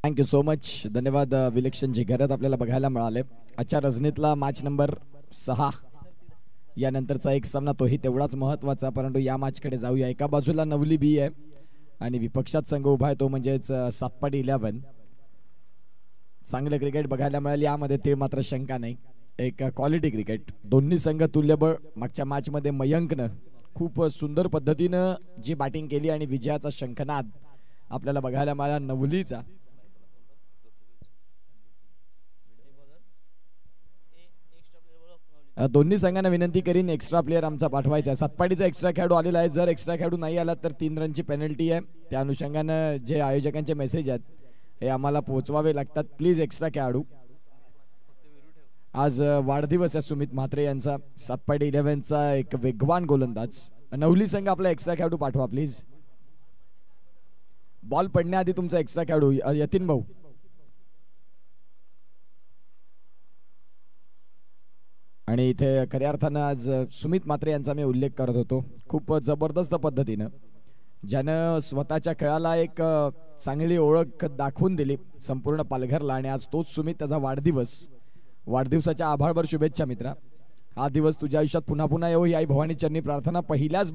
Thank you so much. धन्यवाद विलक्षण जी घरात आपल्याला बघायला मिळाले. आजच्या रजनीतला मॅच नंबर 6 यानंतरचा एक सामना तोही तेवढाच महत्त्वाचा. परंतु या मॅचकडे जाऊया. एका बाजूला नवली बी आहे आणि विपक्षात संघ उभा आहे तो म्हणजेच सातपाडी 11. चांगले क्रिकेट बघायला मिळाले यामध्ये ते मात्र शंका नाही. एक क्वालिटी क्रिकेट. दोन्ही संघ तुल्यबळ. मागच्या मॅचमध्ये मयंकनं खूप सुंदर पद्धतीनं जी बॅटिंग केली आणि विजयाचा शंखनाद आपल्याला बघायला मिळाला नवलीचा. दोन्ही संघांना विनंती करीन एक्स्ट्रा प्लेयर आमचा पाठवायचा आहे. सातपाडीचा एक्स्ट्रा खेळाडू आलेला आहे. जर एक्स्ट्रा खेळाडू नाही आला तर 3 रनची पेनल्टी आहे. त्या अनुषंगानं जे आयोजकांचे मेसेज आहेत हे आम्हाला पोहोचवावे लागतात. प्लीज एक्स्ट्रा खेळाडू. आज वाढदिवस आहे सुमित म्हात्रे यांचा. सातपाडी 11चा एक वेगवान गोलंदाज. नवली संघ आपला एक्स्ट्रा खेळाडू पाठवा प्लीज. बॉल पडण्याआधी तुमचा एक्स्ट्रा खेळाडू यतीन भाऊ. आणि इथे खऱ्या अर्थानं आज सुमित म्हात्रे यांचा मी उल्लेख करत होतो. खूप जबरदस्त पद्धतीनं ज्यानं स्वतःच्या खेळाला एक चांगली ओळख दाखवून दिली संपूर्ण पालघरला. आणि आज तोच सुमित. त्याचा वाढदिवसाच्या आभाळभर शुभेच्छा मित्रा. हा दिवस तुझ्या आयुष्यात पुन्हा पुन्हा येऊ ही आई भवानी चरणी प्रार्थना. पहिल्याच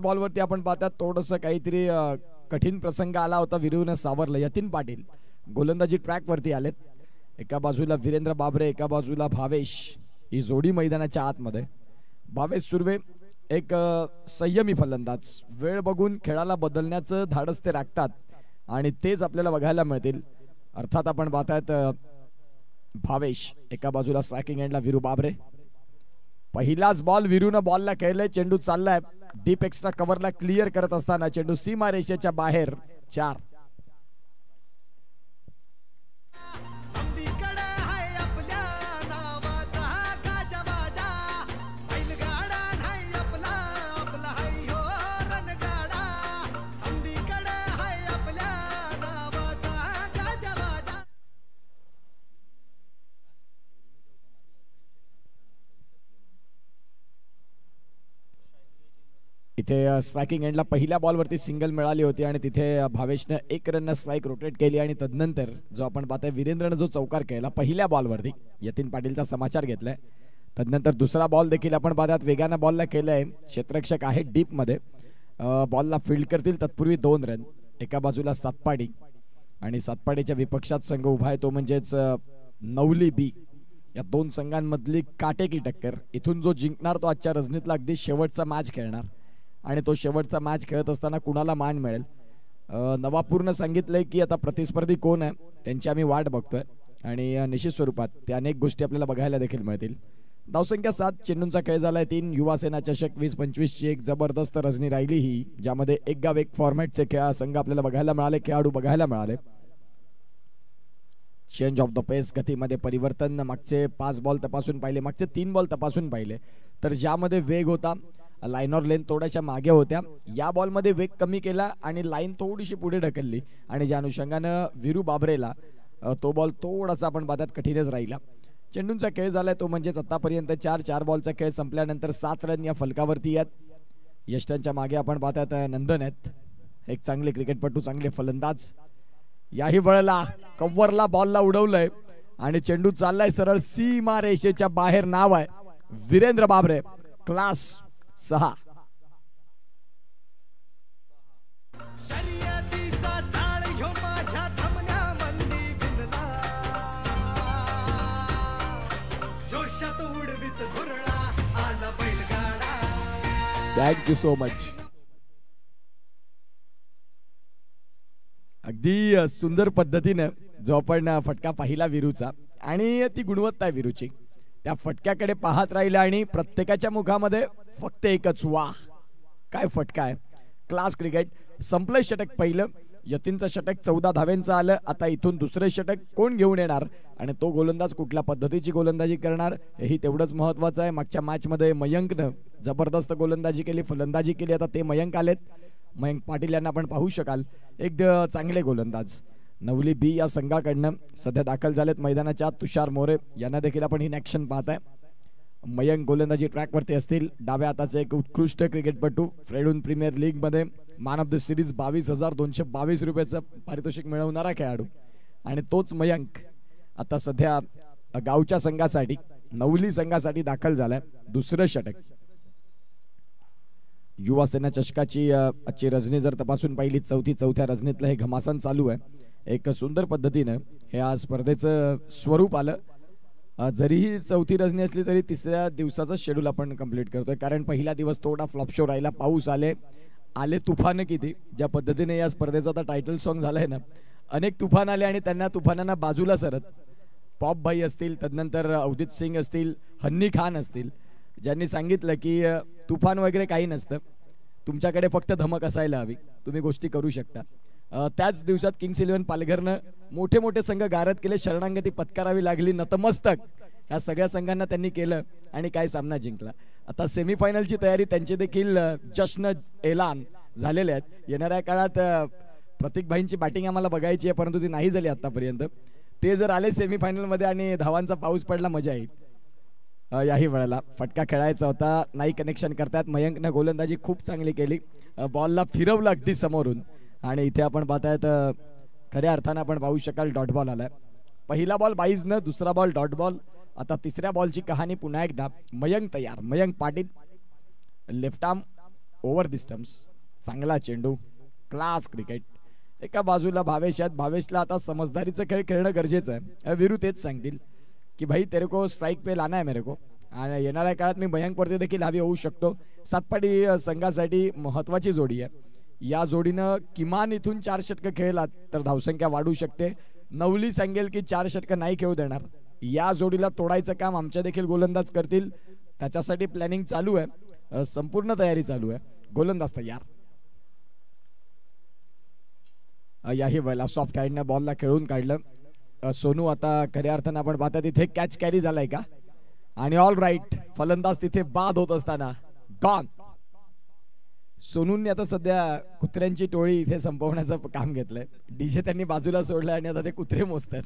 बॉलवरती आपण पाहतात थोडंसं काहीतरी कठीण प्रसंग आला होता. विरूनं सावरलं. यतीन पाटील गोलंदाजी ट्रॅकवरती आलेत. एका बाजूला वीरेंद्र बाबरे, एका बाजूला भावेश. ही जोडी मैदानाच्या आतमध्ये. भावेश सुर्वे एक संयमी फलंदाज. वेळ बघून खेळाला बदलण्याचं धाडस ते राखतात आणि तेच आपल्याला बघायला मिळतील. अर्थात आपण पाहतायत भावेश. एका बाजूला स्ट्रायकिंग एंडला वीरू बाबरे. पहिलाच बॉल वीरूनं बॉलला खेळलाय. चेंडू चाललाय डीप एक्स्ट्रा कव्हरला क्लिअर करत असताना चेंडू सीमा रेषेच्या बाहेर. 4. इथे स्ट्रायकिंग एंडला पहिल्या बॉलवरती सिंगल मिळाली होती आणि तिथे भावेशनं 1 रननं स्ट्राईक रोटेट केली. आणि तदनंतर जो आपण पाहताय वीरेंद्रनं जो चौकार केला पहिल्या बॉलवरती यतीन पाटीलचा समाचार घेतलाय. तदनंतर दुसरा बॉल देखील आपण पाहतात वेगानं बॉलला केलंय. क्षेत्ररक्षक आहे डीप मध्ये. बॉलला फील्ड करतील तत्पूर्वी 2 रन. एका बाजूला सातपाडी आणि सातपाडीच्या विपक्षात संघ उभा आहे तो म्हणजेच नवली बी. या 2 संघांमधली काटेकी टक्कर. इथून जो जिंकणार तो आजच्या रजनीतला अगदी शेवटचा मॅच खेळणार आणि तो शेवटचा मॅच खेळत असताना कुणाला मान मिळेल. नवापूरनं सांगितलंय की आता प्रतिस्पर्धी कोण आहे त्यांची आम्ही वाट बघतोय आणि निश्चित स्वरूपात त्या अनेक गोष्टी आपल्याला बघायला देखील मिळतील. धावसंख्या 7. चेंडूंचा खेळ झालाय 3. युवासेना चषक 20-25 ची एक जबरदस्त रजनी राहिली ही, ज्यामध्ये एक गाव एक फॉर्मॅटचे खेळ संघ आपल्याला बघायला मिळाले. खेळाडू बघायला मिळाले. चेंज ऑफ द पेस. गतीमध्ये परिवर्तन. मागचे 5 बॉल तपासून पाहिले. मागचे 3 बॉल तपासून पाहिले तर ज्यामध्ये वेग होता लाईन और लेन थोड्याशा मागे होत्या. या बॉलमध्ये वेग कमी केला आणि लाईन थोडीशी पुढे ढकलली आणि ज्या अनुषंगानं वीरू बाबरेला तो बॉल थोडासा आपण पाहतात कठीणच राहिला. चेंडूंचा खेळ झालाय तो म्हणजेच आतापर्यंत 4 बॉलचा खेळ संपल्यानंतर 7 रन या फलकावरती आहेत. यष्टांच्या मागे आपण पाहतात नंदन आहेत. एक चांगले क्रिकेटपटू, चांगले फलंदाज. याही वेळेला कव्हरला बॉलला उडवलंय आणि चेंडू चाललाय सरळ सीमा रेषेच्या बाहेर. नाव आहे Virendra Babare. Class 6. Thank you so much. अगदी सुंदर पद्धतीने जो आपण फटका पाहिला विरूचा आणि ती गुणवत्ता आहे विरूची त्या फटक्याकडे पाहत राहिला आणि प्रत्येकाच्या मुखामध्ये फक्त एकच वाह काय फटका आहे. Class cricket. संपलं षटक पहिलं. यतीनचं षटक 14 धाव्यांचं आलं. आता इथून दुसरे षटक कोण घेऊन येणार आणि तो गोलंदाज कुठल्या पद्धतीची गोलंदाजी करणार हेही तेवढंच महत्वाचं आहे. मागच्या मॅच मध्ये मयंकनं जबरदस्त गोलंदाजी केली, फलंदाजी केली. आता ते मयंक आलेत. मयंक पाटील यांना आपण पाहू शकाल. एक चांगले गोलंदाज. नवली बी या संघाकडनं सध्या दाखल झालेत मैदानाच्या. तुषार मोरे यांना देखील आपण इन ॲक्शन पाहताय. मयंक गोलंदाजी ट्रॅकवरती असतील. डाव्या हाताचे एक उत्कृष्ट क्रिकेटपटू. फ्रेडून प्रीमियर लीग मध्ये मॅन ऑफ द सिरीज 22,222 रुपयाचं पारितोषिक मिळवणारा खेळाडू आणि तोच मयंक आता सध्या गावच्या संघासाठी नवली संघासाठी दाखल झालाय. दुसरं षटक. युवा सेना चषकाची आजची रजनी जर तपासून पाहिली चौथ्या रजनीतलं हे घमासान चालू आहे. एक सुंदर पद्धतीनं हे आज स्पर्धेचं स्वरूप आलं. जरीही चौथी रजनी असली तरी तिसऱ्या दिवसाचं शेड्यूल आपण कंप्लीट करतोय कारण पहिला दिवस थोडा फ्लॉप शो राहिला. पाऊस आले तुफान किती. ज्या पद्धतीने या स्पर्धेचं आता टायटल सॉन्ग झालंय ना, अनेक तुफान आले आणि त्यांना तुफानांना बाजूला सरत पॉप भाई असतील, तदनंतर अवधीत सिंग असतील, हन्नी खान असतील, ज्यांनी सांगितलं की तुफान वगैरे काही नसतं, तुमच्याकडे फक्त धमक असायला हवी, तुम्ही गोष्टी करू शकता. त्याच दिवसात किंग्स 11 पालघरनं मोठे मोठे संघ गारद केले. शरणागती पत्करावी लागली. नतमस्तक ह्या सगळ्या संघांना त्यांनी केलं आणि काय सामना जिंकला. आता सेमीफायनलची तयारी त्यांचे देखील जश्न ऐलान झालेले आहेत. येणाऱ्या काळात प्रतीक भाईंची बॅटिंग आम्हाला बघायची आहे परंतु ती नाही झाली आतापर्यंत. ते जर आले सेमीफायनलमध्ये आणि धावांचा पाऊस पडला मजा येईल. याही वेळेला फटका खेळायचा होता, नाही कनेक्शन करतात. मयंकनं गोलंदाजी खूप चांगली केली, बॉलला फिरवलं अगदी समोरून आणि इथे आपण पाहतायत खऱ्या अर्थानं आपण पाहू शकाल डॉट बॉल आलाय. पहिला बॉल 22 न, दुसरा बॉल डॉट बॉल. आता तिसऱ्या बॉलची कहाणी पुन्हा एकदा. मयंक तयार. Mayank Patil left arm over the stumps. चांगला चेंडू, क्लास क्रिकेट. एका बाजूला भावेश आहेत. भावेशला आता समजदारीचं खेळ खेळणं गरजेचं आहे. वीरू तेच सांगतील की भाई तेरे को स्ट्राइक पे लाना है मेरे को. आणि येणाऱ्या काळात मी मयंकवरती देखील हवी होऊ शकतो. सातपाडी संघासाठी महत्वाची जोडी आहे. या जोडीनं किमान इथून 4 षटकं खेळलात तर धावसंख्या वाढू शकते. नवली सांगेल की 4 षटकं नाही खेळू देणार. या जोडीला तोडायचं काम आमच्या देखील गोलंदाज करतील. त्याच्यासाठी प्लॅनिंग चालू आहे, संपूर्ण तयारी चालू आहे. गोलंदाज तयार. याही वेळेला सॉफ्ट हँडनं बॉलला खेळून काढलं. सोनू आता खऱ्या अर्थानं आपण पाहता तिथे कॅच कॅरी झालाय का आणि ऑल राईट. फलंदाज तिथे बाद होत असताना गॉन. सोनूंनी आता सध्या कुत्र्यांची टोळी इथे संपवण्याचं काम घेतलंय. डीजे त्यांनी बाजूला सोडलं आणि आता ते कुत्रे मोजतात.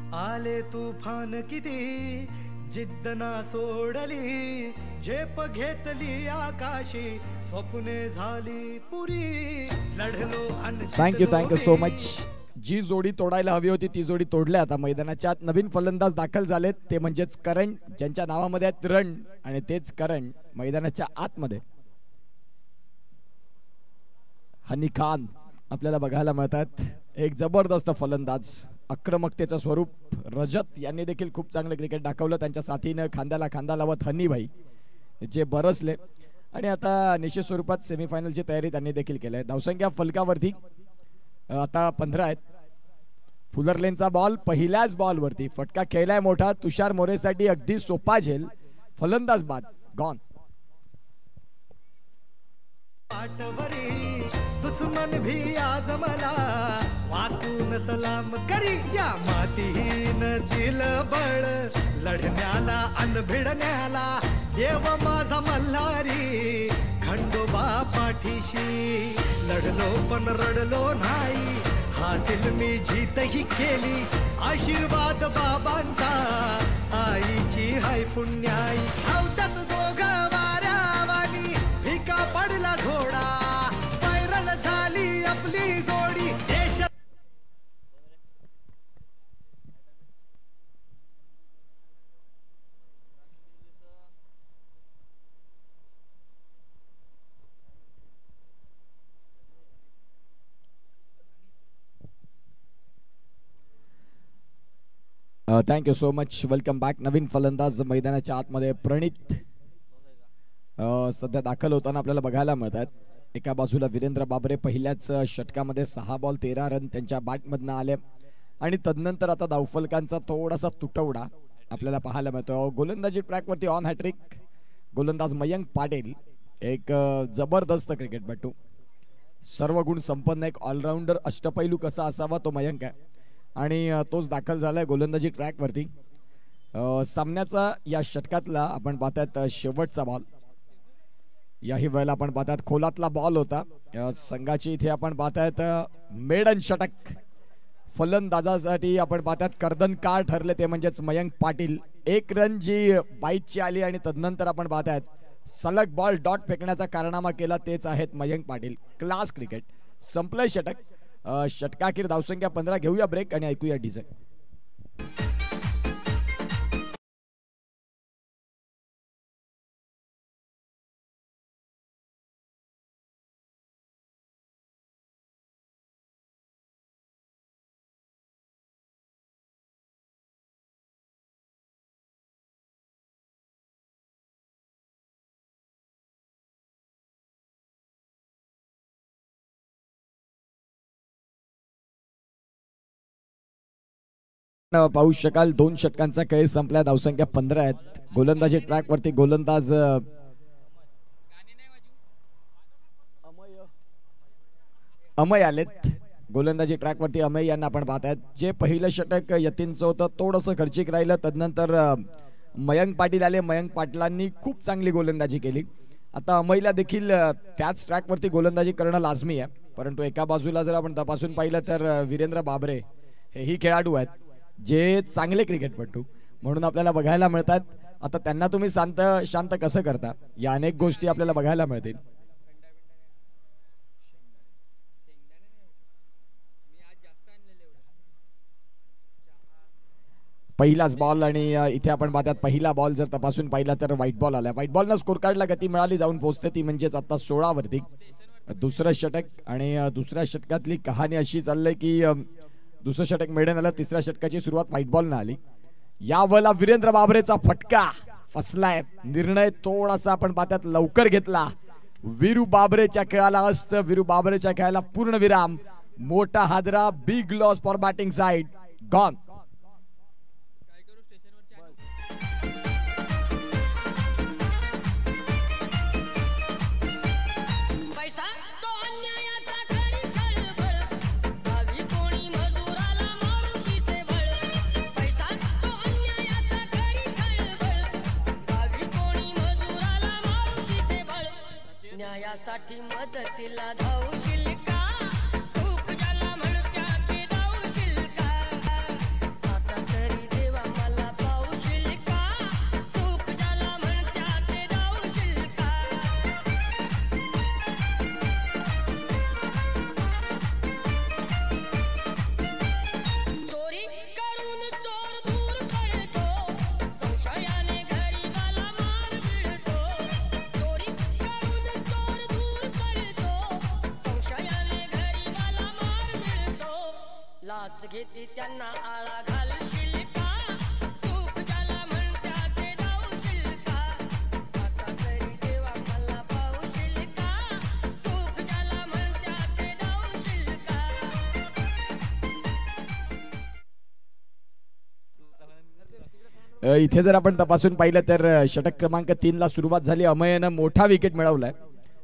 आले तुफान किती जिद्द ना सोडली, झेप घेतली आकाशी, स्वप्ने झाली पुरी, लढलो आणि थँक्यू सो मच. जी जोडी तोडायला हवी होती ती जोडी तोडल्या. आता मैदानाच्या नवीन फलंदाज दाखल झालेत, ते म्हणजेच करण, ज्यांच्या नावामध्ये आहेत रण आणि तेच करण मैदानाच्या आतमध्ये. हनी खान आपल्याला बघायला मिळतात. एक जबरदस्त फलंदाज, आक्रमकतेचं स्वरूप. रजत यांनी देखील खूप चांगलं क्रिकेट दाखवलं. त्यांच्या साथीनं खांद्याला खांदा लावत हनी भाई जे बरसले आणि आता निश्चित स्वरूपात सेमीफायनलची तयारी त्यांनी देखील केली आहे. धावसंख्या फलकावरती आता 15 आहेत. फुलरलेनचा बॉल पहिल्याच बॉलवरती फटका खेळलाय मोठा. तुषार मोरेसाठी अगदी सोपा झेल. फलंदाज बाद, गॉन. दुश्मन भी आज मला वाकून सलाम करी, या मातीहीन दिल बळ लढण्याला अन भिडण्याला. देव माझा मल्हारी खंडोबा पाठीशी, लढलो पण रडलो नाही, हासिल मी जीतही केली. आशीर्वाद बाबांचा, आईची हाय पुण्याई. धावतात दोघं वाऱ्यावानी, भिका पडला घोडा, व्हायरल झाली आपली जोडी. देश thank you so much. Welcome back. नवीन फलंदाज मैदानाच्या आतमध्ये प्रणित सध्या दाखल होताना आपल्याला बघायला मिळतात. एका बाजूला वीरेंद्र बाबरे पहिल्याच षटकामध्ये 6 बॉल 13 रन त्यांच्या बॅटमधनं आले आणि तदनंतर आता धावफलकांचा थोडासा तुटवडा. आपल्याला पाहायला मिळतो. गोलंदाजी ट्रॅकवरती ऑन हॅट्रिक गोलंदाज मयंक पाटील, एक जबरदस्त क्रिकेटपटू, सर्व गुण संपन्न, एक ऑलराऊंडर, अष्टपैलू कसा असावा तो मयंक आहे आणि तोच दाखल झालाय गोलंदाजी ट्रॅकवरती. सामन्याचा या षटकातला आपण पाहतात शेवटचा बॉल. याही वेळेला आपण पाहतात खोलातला बॉल होता संघाची. इथे आपण पाहतात मेडन षटक फलंदाजासाठी आपण पाहतात कर्दनकार ठरले ते म्हणजेच मयंक पाटील. एक रन जी बाईटची आली आणि तदनंतर आपण पाहतात सलग बॉल डॉट फेकण्याचा कारनामा केला तेच आहेत मयंक पाटील. Class cricket. संपलंय षटक. षटकाखीर धावसंख्या 15. घेऊया ब्रेक आणि ऐकूया डीजे. पाहू शकाल 2 षटकांचा खेळ संपला. धावसंख्या 15 आहेत. गोलंदाजी ट्रॅक वरती गोलंदाज अमय आलेत. गोलंदाजी ट्रॅक वरती अमय यांना आपण पाहतायत. जे पहिलं षटक यतीनचं होतं थोडंसं खर्चिक राहिलं. तदनंतर मयंक पाटील आले. मयंक पाटलांनी खूप चांगली गोलंदाजी केली. आता अमयला देखील त्याच ट्रॅक वरती गोलंदाजी करणं लाजमी आहे. परंतु एका बाजूला जर आपण तपासून पाहिलं तर वीरेंद्र बाबरे हेही खेळाडू आहेत जे चांगले क्रिकेटपटू म्हणून आपल्याला बघायला मिळतात. आता त्यांना तुम्ही शांत कसं करता या अनेक गोष्टी आपल्याला बघायला मिळतील. पहिलाच बॉल आणि इथे आपण पाहतात पहिला बॉल जर तपासून पाहिला तर व्हाईट बॉल आला. व्हाईट बॉलनं स्कोर कार्डला गती मिळाली, जाऊन पोहोचते ती म्हणजेच आता 16 वरती. दुसरं षटक आणि दुसऱ्या षटकातली कहाणी अशी चालली की दुसरं षटक मेडन आलं. तिसऱ्या षटकाची सुरुवात व्हाईट बॉल न आली. या वेळेला वीरेंद्र बाबरेचा फटका फसलाय. निर्णय थोडासा आपण पाहतात लवकर घेतला. वीरू बाबरेच्या खेळाला असतं. वीरू बाबरेच्या खेळाला पूर्ण विराम. मोठा हादरा. Big loss for batting side. Gone. न्यायासाठी मदतीला धावशील का? सुख ज्याला म्हणत्यात धावशील का? आता तरी देवा मला पावशील का? सुख ज्याला म्हणत्यात धावशील का? चोरी करून चोर दूर पळतो. संशयाने गरीबाला मार मिळतो. चोरी लाच घेती त्यांना आळा घालशील का? सुख ज्याला म्हणत्यात धावशील का? आता तरी देवा मला पावशील का? सुख ज्याला म्हणत्यात धावशील का? इथे जर आपण तपासून पाहिलं तर षटक क्रमांक 3 ला सुरुवात झाली. अमयनं मोठा विकेट मिळवलाय.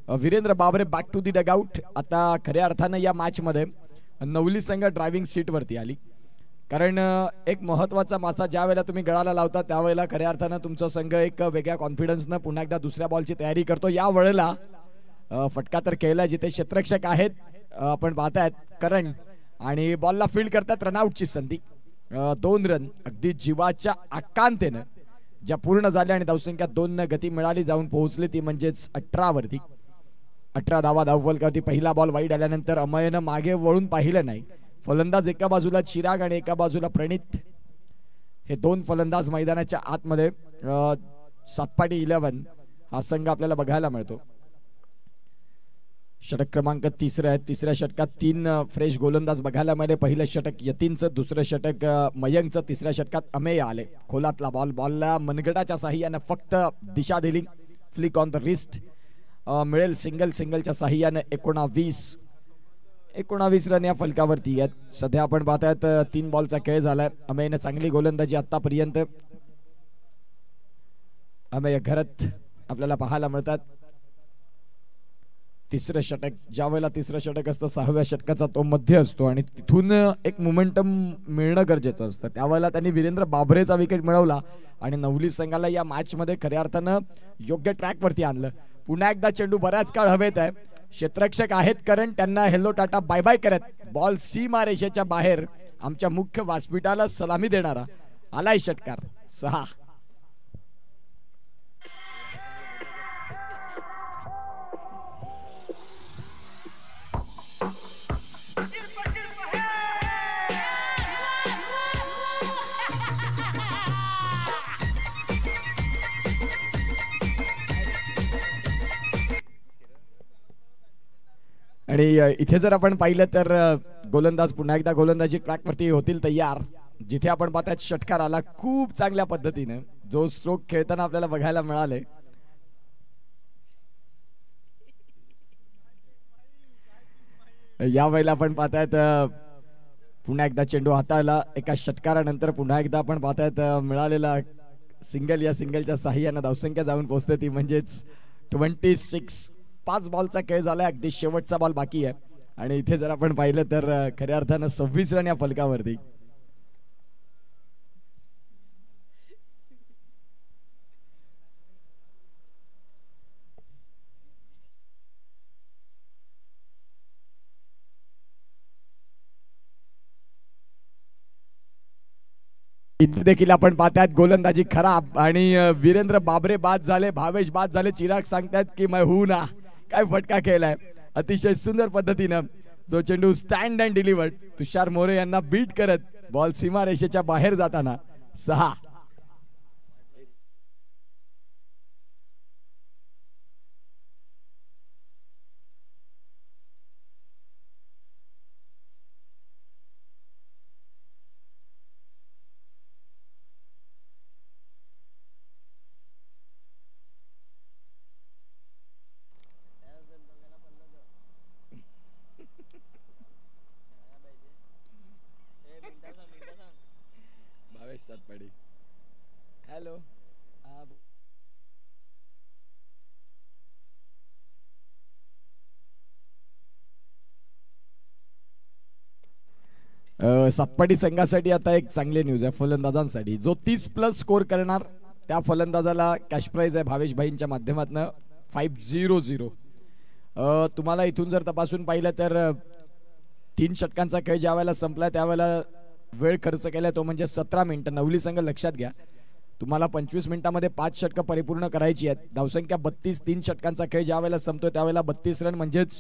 वीरेंद्र बाबरे बॅक टू दी डगआउट. आता खऱ्या अर्थानं या मॅच मध्ये नवली संघ ड्रायव्हिंग सीट वरती आली. कारण एक महत्वाचा मासा ज्या वेळेला तुम्ही गळाला लावता त्यावेळेला खऱ्या अर्थानं तुमचा संघ एक वेगळ्या कॉन्फिडन्सनं पुन्हा एकदा दुसऱ्या बॉलची तयारी करतो. या वेळेला फटका तर केला जिथे क्षेत्ररक्षक आहेत आपण पाहतायत करण आणि बॉलला फील्ड करतात. रनआउटची संधी. 2 रन अगदी जीवाच्या आकांतेनं ज्या पूर्ण झाल्या आणि धावसंख्या 2 न गती मिळाली, जाऊन पोहोचली ती म्हणजेच 18 वरती. 18 धावा धावफलकावरती. पहिला बॉल वाईड आल्यानंतर अमयनं मागे वळून पाहिलं नाही. फलंदाज एका बाजूला चिराग आणि एका बाजूला प्रणित, हे 2 फलंदाज मैदानाच्या आतमध्ये. सातपाटी 11 हा संघ आपल्याला बघायला मिळतो. षटक क्रमांक 3 आहे. तिसऱ्या षटकात 3 फ्रेश गोलंदाज बघायला मिळाले. पहिलं षटक यतीनचं, दुसरं षटक मयंकचं, तिसऱ्या षटकात अमेय आले. खोलातला बॉल. बॉलला मनगटाच्या साह्यानं फक्त दिशा दिली. फ्लिक ऑन द रिस्ट मिळेल. सिंगलच्या साह्यानं 19 रन या फलकावरती आहेत. सध्या आपण पाहतायत 3 बॉलचा खेळ झालाय. अमेयनं चांगली गोलंदाजी आतापर्यंत. आम्ही घरात आपल्याला पाहायला मिळतात. तिसरं षटक, ज्या वेळेला तिसरं षटक असतं 6व्या षटकाचा तो मध्य असतो आणि तिथून एक मोमेंटम मिळणं गरजेचं असतं. त्यावेळेला त्यांनी वीरेंद्र बाबरेचा विकेट मिळवला आणि नवली संघाला या मॅच मध्ये खऱ्या अर्थानं योग्य ट्रॅक वरती आणलं. पुन्हा एकदा चेंडू बऱ्याच काळ हवेत आहे. क्षेत्ररक्षक आहेत कारण त्यांना हेल्लो टाटा बाय बाय करत बॉल सीमारेषेच्या बाहेर आमच्या मुख्य व्यासपीठाला सलामी देणारा आलाय षटकार 6. आणि इथे जर आपण पाहिलं तर गोलंदाज पुन्हा एकदा गोलंदाजी ट्रॅक वरती होतील तयार. जिथे आपण पाहतात षटकार आला खूप चांगल्या पद्धतीने, जो स्ट्रोक खेळताना आपल्याला बघायला मिळाले. या वेळेला आपण पाहतायत पुन्हा एकदा चेंडू हाताळला एका षटकारानंतर. पुन्हा एकदा आपण पाहतायत मिळालेला सिंगल, या सिंगलच्या साह्यानं धावसंख्या जाऊन पोहोचते ती म्हणजेच 26. 5 बॉलचा खेळ झालाय, अगदी शेवटचा बॉल बाकी आहे. आणि इथे जर आपण पाहिलं तर खऱ्या अर्थानं 26 रन या फलकावरती. इथे देखील आपण पाहतात गोलंदाजी खराब आणि वीरेंद्र बाबरे बाद झाले, भावेश बाद झाले. चिराग सांगतात की मैं हूं ना. काय फटका खेळलाय अतिशय सुंदर पद्धतीनं, जो चेंडू स्टँड अँड डिलिव्हर्ड. तुषार मोरे यांना बीट करत बॉल सीमारेषेच्या बाहेर जाताना 6. सातपाडी हॅलो. सातपाडी संघासाठी आता एक चांगली न्यूज आहे फलंदाजांसाठी. जो 30+ स्कोर करणार त्या फलंदाजाला कॅश प्राइज आहे भावेश भाईंच्या माध्यमातून 500. तुम्हाला इथून जर तपासून पाहिलं तर 3 षटकांचा खेळ ज्या वेळेला संपला त्यावेळेला वेळ खर्च केलाय तो म्हणजे 17 मिनिटं. नवली संघ लक्षात घ्या, तुम्हाला 25 मिनिटांमध्ये 5 षटकं परिपूर्ण करायची आहेत. धावसंख्या 32. 3 षटकांचा खेळ ज्या वेळेला संपतोय त्यावेळेला 32 रन म्हणजेच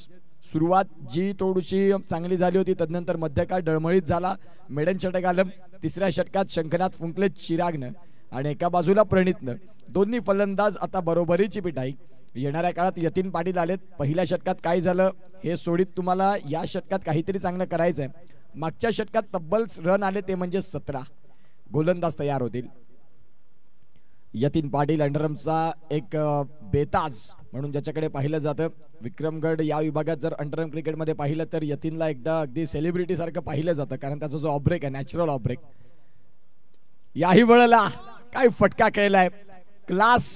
सुरुवात जी थोडीशी चांगली झाली होती तदनंतर मध्यकाळ डळमळीत झाला. मेडन षटक आलं. तिसऱ्या षटकात शंखनाथ फुंकले चिरागनं आणि एका बाजूला प्रणितनं. दोन्ही फलंदाज आता बरोबरीची पिटाई. येणाऱ्या काळात यतीन पाटील आलेत. पहिल्या षटकात काय झालं हे सोडीत तुम्हाला या षटकात काहीतरी चांगलं करायचंय. मागच्या षटकात तब्बल रन आले ते म्हणजे 17. गोलंदाज तयार होतील. यतीन पाटील अंडरमचा एक बेताज म्हणून ज्याच्याकडे पाहिलं जातं. विक्रमगड या विभागात जर अंडरम क्रिकेटमध्ये पाहिलं तर यतीनला एकदा अगदी सेलिब्रिटी सारखं पाहिलं जातं कारण त्याचा जो ऑफब्रेक आहे नॅचरल ऑफब्रेक. याही वेळेला काय फटका खेळलाय क्लास.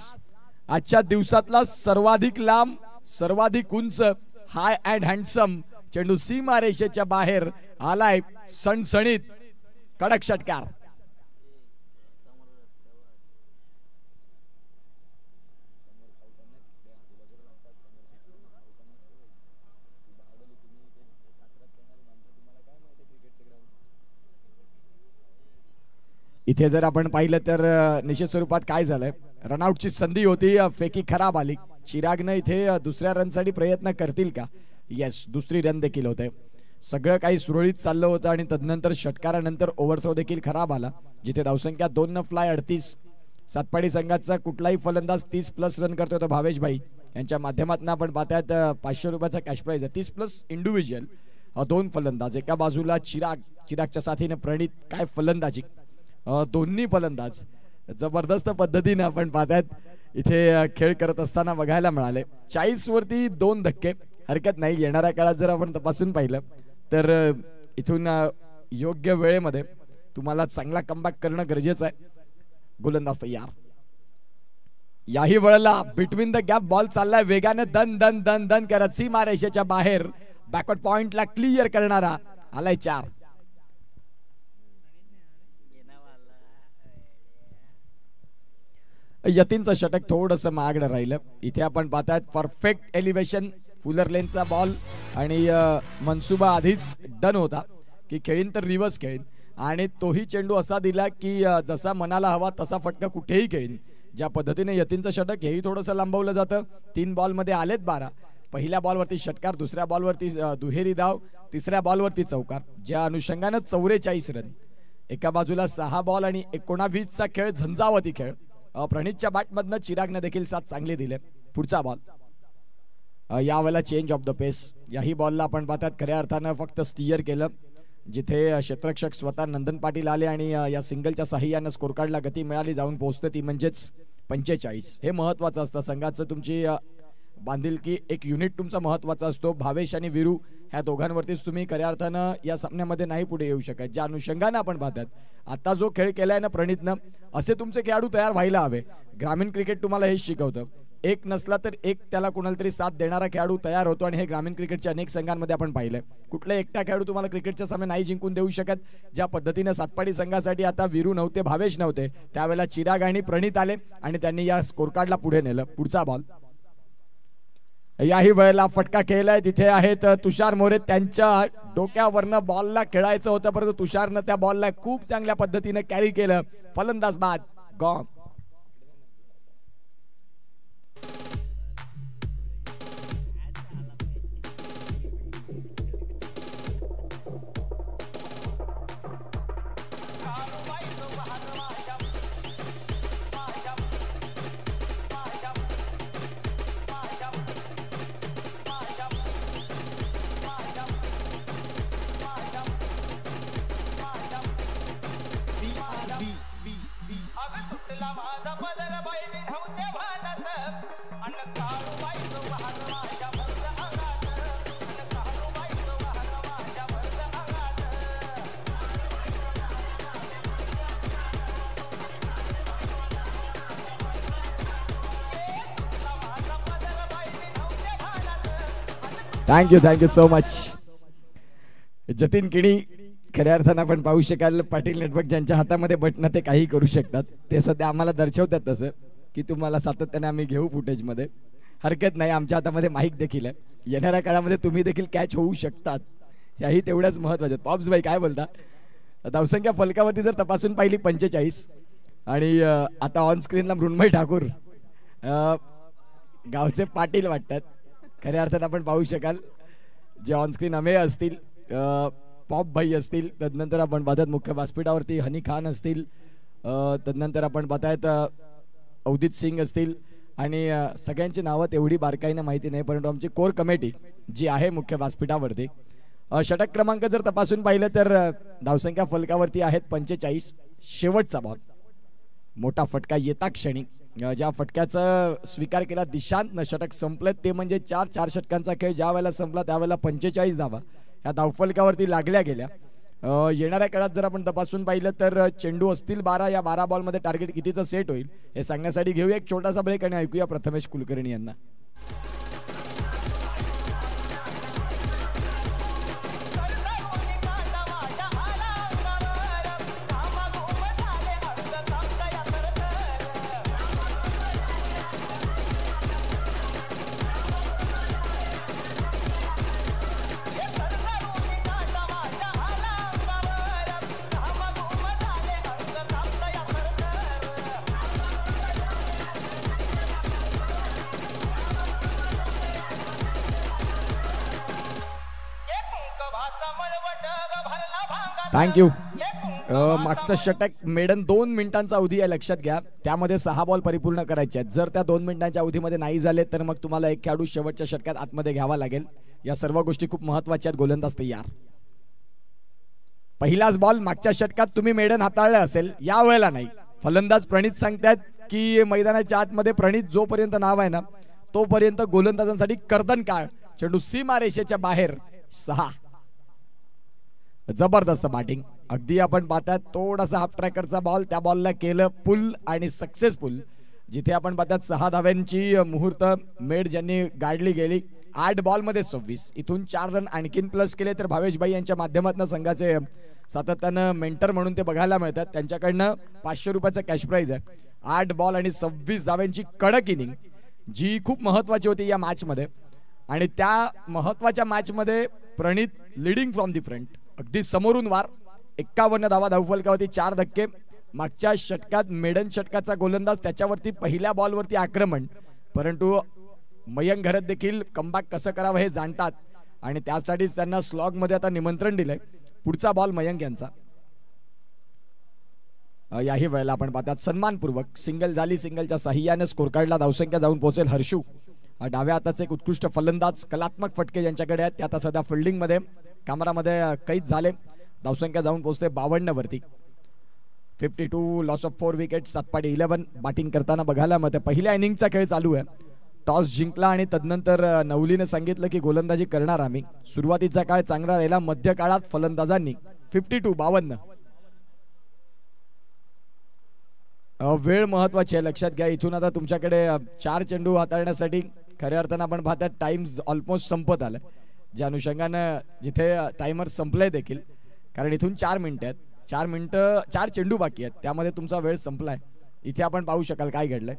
आजच्या दिवसातला सर्वाधिक लांब, सर्वाधिक उंच, हाय अँड हँडसम चेंडू सीमा रेषेच्या बाहेर आलाय. सणसणीत कडक षटकार. इथे जर आपण पाहिलं तर निश्चित स्वरूपात काय झालंय, रनआउटची संधी होती, फेकी खराब आली. चिरागनं इथे दुसऱ्या रनसाठी प्रयत्न करतील का? येस, दुसरी रन देखील होते. सगळं काही सुरळीत चाललं होतं आणि तदनंतर षटकारानंतर ओव्हरथ्रो देखील खराब आला जिथे धावसंख्या 2 न फ्लाय 38. सातपाडी संघाचा कुठलाही फलंदाज 30+ रन करतोय तो भावेश भाई यांच्या माध्यमातून आपण पाहतायत 500 रुपयाचा कॅश प्राइज आहे. 30+ इंडिव्हिज्युअल 2 फलंदाज एका बाजूला चिरागच्या साथीने प्रणित. काय फलंदाजी, दोन्ही फलंदाज जबरदस्त पद्धतीने आपण पाहतायत इथे खेळ करत असताना बघायला मिळाले. 40 वरती 2 धक्के, हरकत नाही. येणाऱ्या काळात जर आपण तपासून पाहिलं तर इथून योग्य वेळेमध्ये तुम्हाला चांगला कमबॅक करणं गरजेचं आहे. गोलंदाज तयार. याही वेळेला बिटवीन द गॅप बॉल चाललाय वेगाने दन दन दन दन करत सीमा रेषेच्या बाहेर बॅकवर्ड पॉइंटला क्लिअर करणारा आलाय 4. यतीनचं षटक थोडंसं महागडं राहिलं. इथे आपण पाहतात परफेक्ट एलिव्हेशन फुलर लेनचा बॉल आणि मनसुबा आधीच डन होता की खेळीन तर रिव्हर्स खेळीन आणि तोही चेंडू असा दिला की जसा मनाला हवा तसा फटका कुठेही खेळीन. ज्या पद्धतीने यतीनचं षटक हेही थोडंसं लांबवलं जातं. 3 बॉलमध्ये आलेत 12. पहिल्या बॉलवरती षटकार, दुसऱ्या बॉलवरती दुहेरी धाव, तिसऱ्या बॉलवरती चौकार, ज्या अनुषंगानं 44 रन. एका बाजूला 6 बॉल आणि 19चा खेळ, झंझावती खेळ. प्रणितच्या बॅटमधनं चिरागने देखील साथ चांगले दिले. पुढचा बॉल यावेळेला चेंज ऑफ द पेस. याही बॉलला आपण पाहतात खऱ्या अर्थानं फक्त स्टियर केलं. जिथे क्षेत्ररक्षक स्वतः नंदन पाटील आले आणि या सिंगलच्या साह्यानं स्कोर कार्डला गती मिळाली, जाऊन पोहोचते ती म्हणजेच 45. हे महत्वाचं असतं संघाचं. तुमची बांधिलकी एक युनिट तुमचा महत्वाचा असतो. भावेश आणि वीरू ह्या दोघांवरतीच तुम्ही खऱ्या अर्थानं या सामन्यामध्ये नाही पुढे येऊ शकत. ज्या अनुषंगानं आपण पाहतात आता जो खेळ केलाय ना प्रणितनं, असे तुमचे खेळाडू तयार व्हायला हवे. ग्रामीण क्रिकेट तुम्हाला हेच शिकवतं. एक नसला तर एक त्याला कुणाला तरी साथ देणारा खेळाडू तयार होतो आणि हे ग्रामीण क्रिकेटच्या अनेक संघांमध्ये आपण पाहिलंय. कुठला एकटा खेळाडू तुम्हाला क्रिकेटच्या सामने नाही जिंकून देऊ शकत. ज्या पद्धतीने सातपाडी संघासाठी आता वीरू नव्हते, भावेश नव्हते, त्यावेळेला चिराग आणि प्रणित आले आणि त्यांनी या स्कोर कार्डला पुढे नेलं. पुढचा बॉल याही वेळेला फटका केलाय. तिथे आहेत तुषार मोरे. त्यांच्या डोक्यावरनं बॉलला खेळायचं होतं परंतु तुषारनं त्या बॉलला खूप चांगल्या पद्धतीने कॅरी केलं. फलंदाज बाद gone. Thank you so much. Jatin Kini खऱ्या अर्थानं आपण पाहू शकाल पाटील नेटवर्क ज्यांच्या हातामध्ये बटणं ते काही करू शकतात. ते सध्या आम्हाला दर्शवतात तसं की तुम्हाला सातत्याने आम्ही घेऊ फुटेजमध्ये. हरकत नाही, आमच्या हातामध्ये माईक देखील आहे. येणाऱ्या काळामध्ये तुम्ही देखील कॅच होऊ शकतात, याही तेवढ्याच महत्त्वाचं. पॉप्स भाई काय बोलता? धावसंख्या फलकावरती जर तपासून पाहिली 45 आणि आता ऑन स्क्रीनला मृण्मय ठाकूर गावचे पाटील वाटतात. खऱ्या अर्थानं आपण पाहू शकाल जे ऑनस्क्रीन अमेय असतील, पॉप भाई असतील, तदनंतर आपण पाहतात मुख्य व्यासपीठावरती हनी खान असतील, तदनंतर आपण पाहतायत अवदित सिंग असतील आणि सगळ्यांची नावं तेवढी बारकाईनं माहिती नाही परंतु आमची कोर कमिटी जी आहे मुख्य व्यासपीठावरती. षटक क्रमांक जर तपासून पाहिलं तर धावसंख्या फलकावरती आहेत 45. शेवटचा बॉल मोठा फटका येता क्षणी ज्या फटक्याचा स्वीकार केला दिशांतनं षटक संपलं ते म्हणजे 4 षटकांचा खेळ ज्या वेळेला संपला त्यावेळेला 45 धावा या धावफलकावरती लागल्या गेल्या. येणाऱ्या काळात जर आपण तपासून पाहिलं तर चेंडू असतील 12. या 12 बॉलमध्ये टार्गेट कितीचं सेट होईल हे सांगण्यासाठी घेऊया एक छोटासा ब्रेक आणि ऐकूया प्रथमेश कुलकर्णी यांना. थँक्यू. मागचं षटक मेडन 2 मिनिटांचा अवधी आहे लक्षात घ्या. त्यामध्ये 6 बॉल परिपूर्ण करायचे आहेत. जर त्या 2 मिनिटांच्या अवधीमध्ये नाही झाले तर मग तुम्हाला एक खेळाडू शेवटच्या षटकात आतमध्ये घ्यावा लागेल. या सर्व गोष्टी खूप महत्त्वाच्या आहेत. गोलंदाज तयार. पहिलाच बॉल मागच्या षटकात तुम्ही मेडन हाताळलं असेल, या वेळेला नाही. फलंदाज प्रणित सांगतात की मैदानाच्या आतमध्ये प्रणित जोपर्यंत नाव आहे ना तोपर्यंत गोलंदाजांसाठी कर्दन काळ. चेंडू सीमा रेषेच्या बाहेर 6. जबरदस्त बॅटिंग. अगदी आपण पाहतात थोडासा हाफ ट्रॅकरचा बॉल, त्या बॉलला केलं पुल आणि सक्सेसफुल. जिथे आपण पाहतात 6 धाव्यांची मुहूर्त मेड ज्यांनी गाडली गेली. 8 बॉलमध्ये 26. इथून 4 रन आणखीन प्लस केले तर भावेशभाई यांच्या माध्यमातून संघाचे सातत्यानं मेंटर म्हणून ते बघायला मिळतात. त्यांच्याकडनं 500 रुपयाचं कॅश प्राइज आहे. 8 बॉल आणि 26 धाव्यांची कडक इनिंग जी खूप महत्वाची होती या मॅच मध्ये. आणि त्या महत्वाच्या मॅच मध्ये प्रणित लिडिंग फ्रॉम दी फ्रंट, अगदी समोरून वार. 51 धावा धावफलकावरती 4 धक्के. मागच्या षटकात मेडन षटकाचा गोलंदाज त्याच्यावरती पहिल्या बॉलवरती आक्रमण, परंतु मयंक घरत देखील कमबॅक कसं करावं हे जाणतात आणि त्यासाठीच त्यांना स्लॉग मध्ये आता निमंत्रण दिलंय. पुढचा बॉल मयंक यांचा. याही वेळेला आपण पाहतात सन्मानपूर्वक सिंगल झाली. सिंगलच्या साह्याने स्कोर कार्डला धावसंख्या जाऊन पोहोचेल हर्षू. डाव्या हाताचे एक उत्कृष्ट फलंदाज, कलात्मक फटके ज्यांच्याकडे आहेत ते आता सध्या फिल्डिंग मध्ये कामारामध्ये कैद झाले. धावसंख्या जाऊन पोहोचते 52 वरती. 52 लॉस ऑफ 4 विकेट. 7.11 बॅटिंग करताना बघायला मिळते. पहिल्या इनिंगचा खेळ चालू आहे. टॉस जिंकला आणि तदनंतर नवलीने सांगितलं की गोलंदाजी करणार आम्ही. सुरुवातीचा काळ चांगला राहिला. मध्य काळात फलंदाजांनी 52 वेळ महत्वाची आहे, लक्षात घ्या. इथून आता तुमच्याकडे 4 चेंडू हाताळण्यासाठी खऱ्या अर्थानं आपण पाहतात टाइम ऑलमोस्ट संपत आलाय. ज्या अनुषंगानं जिथे टायमर संपलाय देखील, कारण इथून 4 मिनिटं आहेत. 4 चेंडू बाकी आहेत, त्यामध्ये तुमचा वेळ संपलाय. इथे आपण पाहू शकाल काय घडलंय.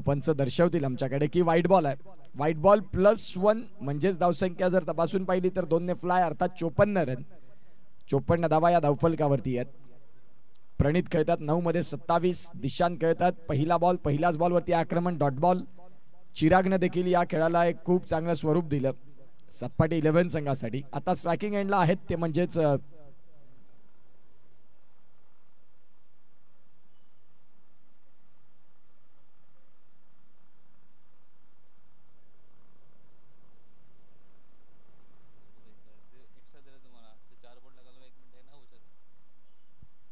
पंच दर्शवतील आमच्याकडे की व्हाईट बॉल आहे. व्हाईट बॉल +1 म्हणजेच धावसंख्या जर तपासून पाहिली तर 2 ने फ्लाय, अर्थात 54 रन. 54 धावा या धावफलकावरती आहेत. प्रणित खेळतात 9 मध्ये 27. दिशांत खेळतात पहिला बॉल, पहिल्याच बॉलवरती आक्रमण, डॉट बॉल. चिरागने देखील या खेळाला एक खूप चांगलं स्वरूप दिलं 7.11 संघासाठी. आता स्ट्रायकिंग एंडला आहेत ते म्हणजेच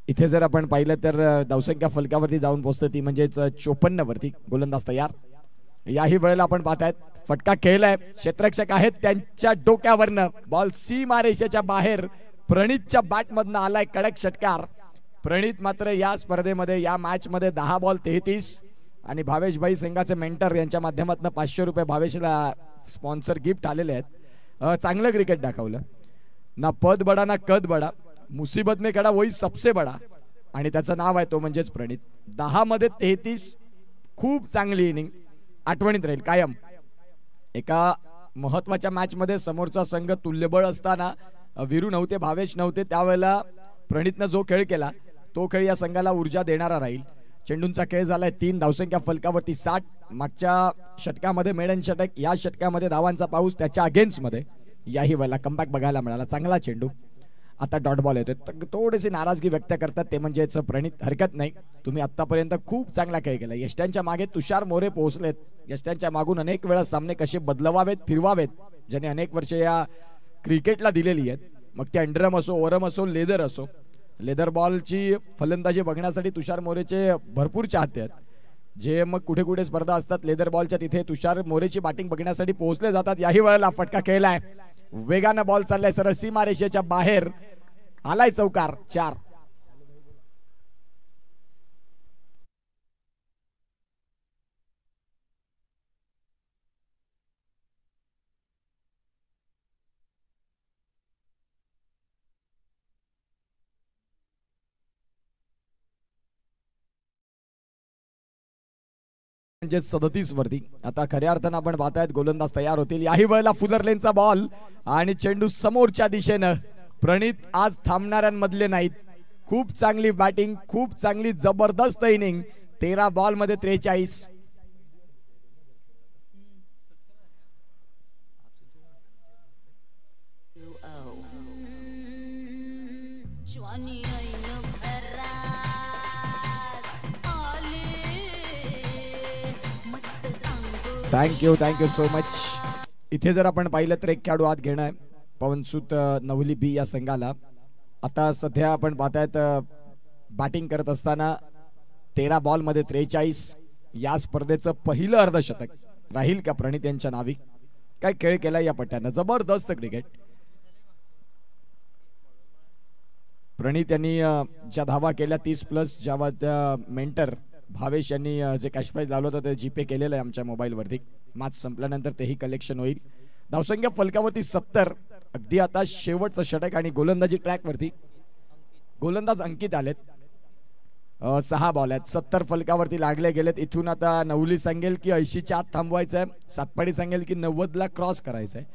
इथे जर आपण पाहिलं तर धावसंख्या फलकावरती जाऊन पोहोचते ती म्हणजेच 54 वरती. गोलंदाज तयार. याही वेळेला आपण पाहतायत फटका खेळलाय. क्षेत्ररक्षक आहेत त्यांच्या डोक्यावरनं बॉल सीमा रेषेच्या बाहेर. प्रणितच्या बॅट मधनं आलाय कडक षटकार. प्रणित मात्र या स्पर्धेमध्ये या मॅच मध्ये 10 बॉल 33 आणि भावेशभाई संघाचे मेंटर यांच्या माध्यमातून 500 रुपये भावेशला स्पॉन्सर गिफ्ट आलेले आहेत. चांगलं क्रिकेट दाखवलं. ना पद बडा ना कद बडा, मुसीबत में खडा वही सबसे बडा, आणि त्याचं नाव आहे तो म्हणजेच प्रणित. 10 मध्ये 33 खूप चांगली इनिंग आठवणीत राहील कायम. एका महत्वाच्या मॅच मध्ये समोरचा संघ तुल्यबळ असताना वीरू नव्हते, भावेश नव्हते, त्यावेळेला प्रणितनं जो खेळ केला तो खेळ या संघाला ऊर्जा देणारा राहील. चेंडूंचा खेळ झालाय 3. धावसंख्या फलकावरती 60. मागच्या षटकामध्ये मेडन षटक, या षटकामध्ये धावांचा पाऊस त्याच्या अगेन्स्ट मध्ये. याही वेळेला कमबॅक बघायला मिळाला. चांगला चेंडू. आता डॉट बॉल येतोय. थोडीशी नाराजगी व्यक्त करतात ते म्हणजेच प्रणित. हरकत नाही, तुम्ही आतापर्यंत खूप चांगला खेळ केला. यष्ट्यांच्या मागे तुषार मोरे पोहोचलेत. यष्ट्यांच्या मागून अनेक वेळा सामने कसे बदलवावेत, फिरवावेत, ज्याने अनेक वर्ष या क्रिकेटला दिलेली आहेत. मग ते अंडरम असो, ओरम असो, लेदर असो. लेदर बॉलची फलंदाजी बघण्यासाठी तुषार मोरेचे भरपूर चाहते आहेत, जे मग कुठे कुठे स्पर्धा असतात लेदर बॉलच्या तिथे तुषार मोरेची बॅटिंग बघण्यासाठी पोहोचले जातात. याही वेळेला फटका खेळलाय. वेगानं बॉल चाललाय सरळ सीमा रेषेच्या बाहेर. आलाय चौकार. 4. म्हणजे 37 वरती. आता खऱ्या अर्थानं आपण पाहतायत गोलंदाज तयार होतील. याही वेळेला फुलरलेनचा बॉल आणि चेंडू समोरच्या दिशेनं. प्रणित आज थांबणाऱ्यांमधले नाहीत. खूप चांगली बॅटिंग, खूप चांगली जबरदस्त इनिंग. 13 बॉल मध्ये 43. Thank you so much. इथे जर आपण पाहिलं तर एक खेळाडू आत घेणं आहे. पवनसूत नवली बी या संघाला. आता सध्या आपण पाहतायत बॅटिंग करत असताना 13 बॉल मध्ये 43. या स्पर्धेचं पहिलं अर्धशतक राहील का प्रणित यांच्या नावी? काय खेळ केला या पट्ट्यानं, जबरदस्त क्रिकेट. प्रणित यांनी ज्या धावा केल्या 30+, ज्या मेंटर भावेश यांनी जे कॅश प्राईज लावलं होतं ते जीपे केलेलं आहे आमच्या मोबाईलवरती. मॅच संपल्यानंतर तेही कलेक्शन होईल. धावसंख्या फलकावरती 70. अगदी आता शेवटचं षटक आणि गोलंदाजी ट्रॅकवरती गोलंदाज अंकित आलेत. 6 बॉल आहेत. 70 फलकावरती लागले गेलेत. इथून आता नवली सांगेल की 80च्या आत थांबवायचं आहे. सातपाडी सांगेल की 90ला क्रॉस करायचं आहे.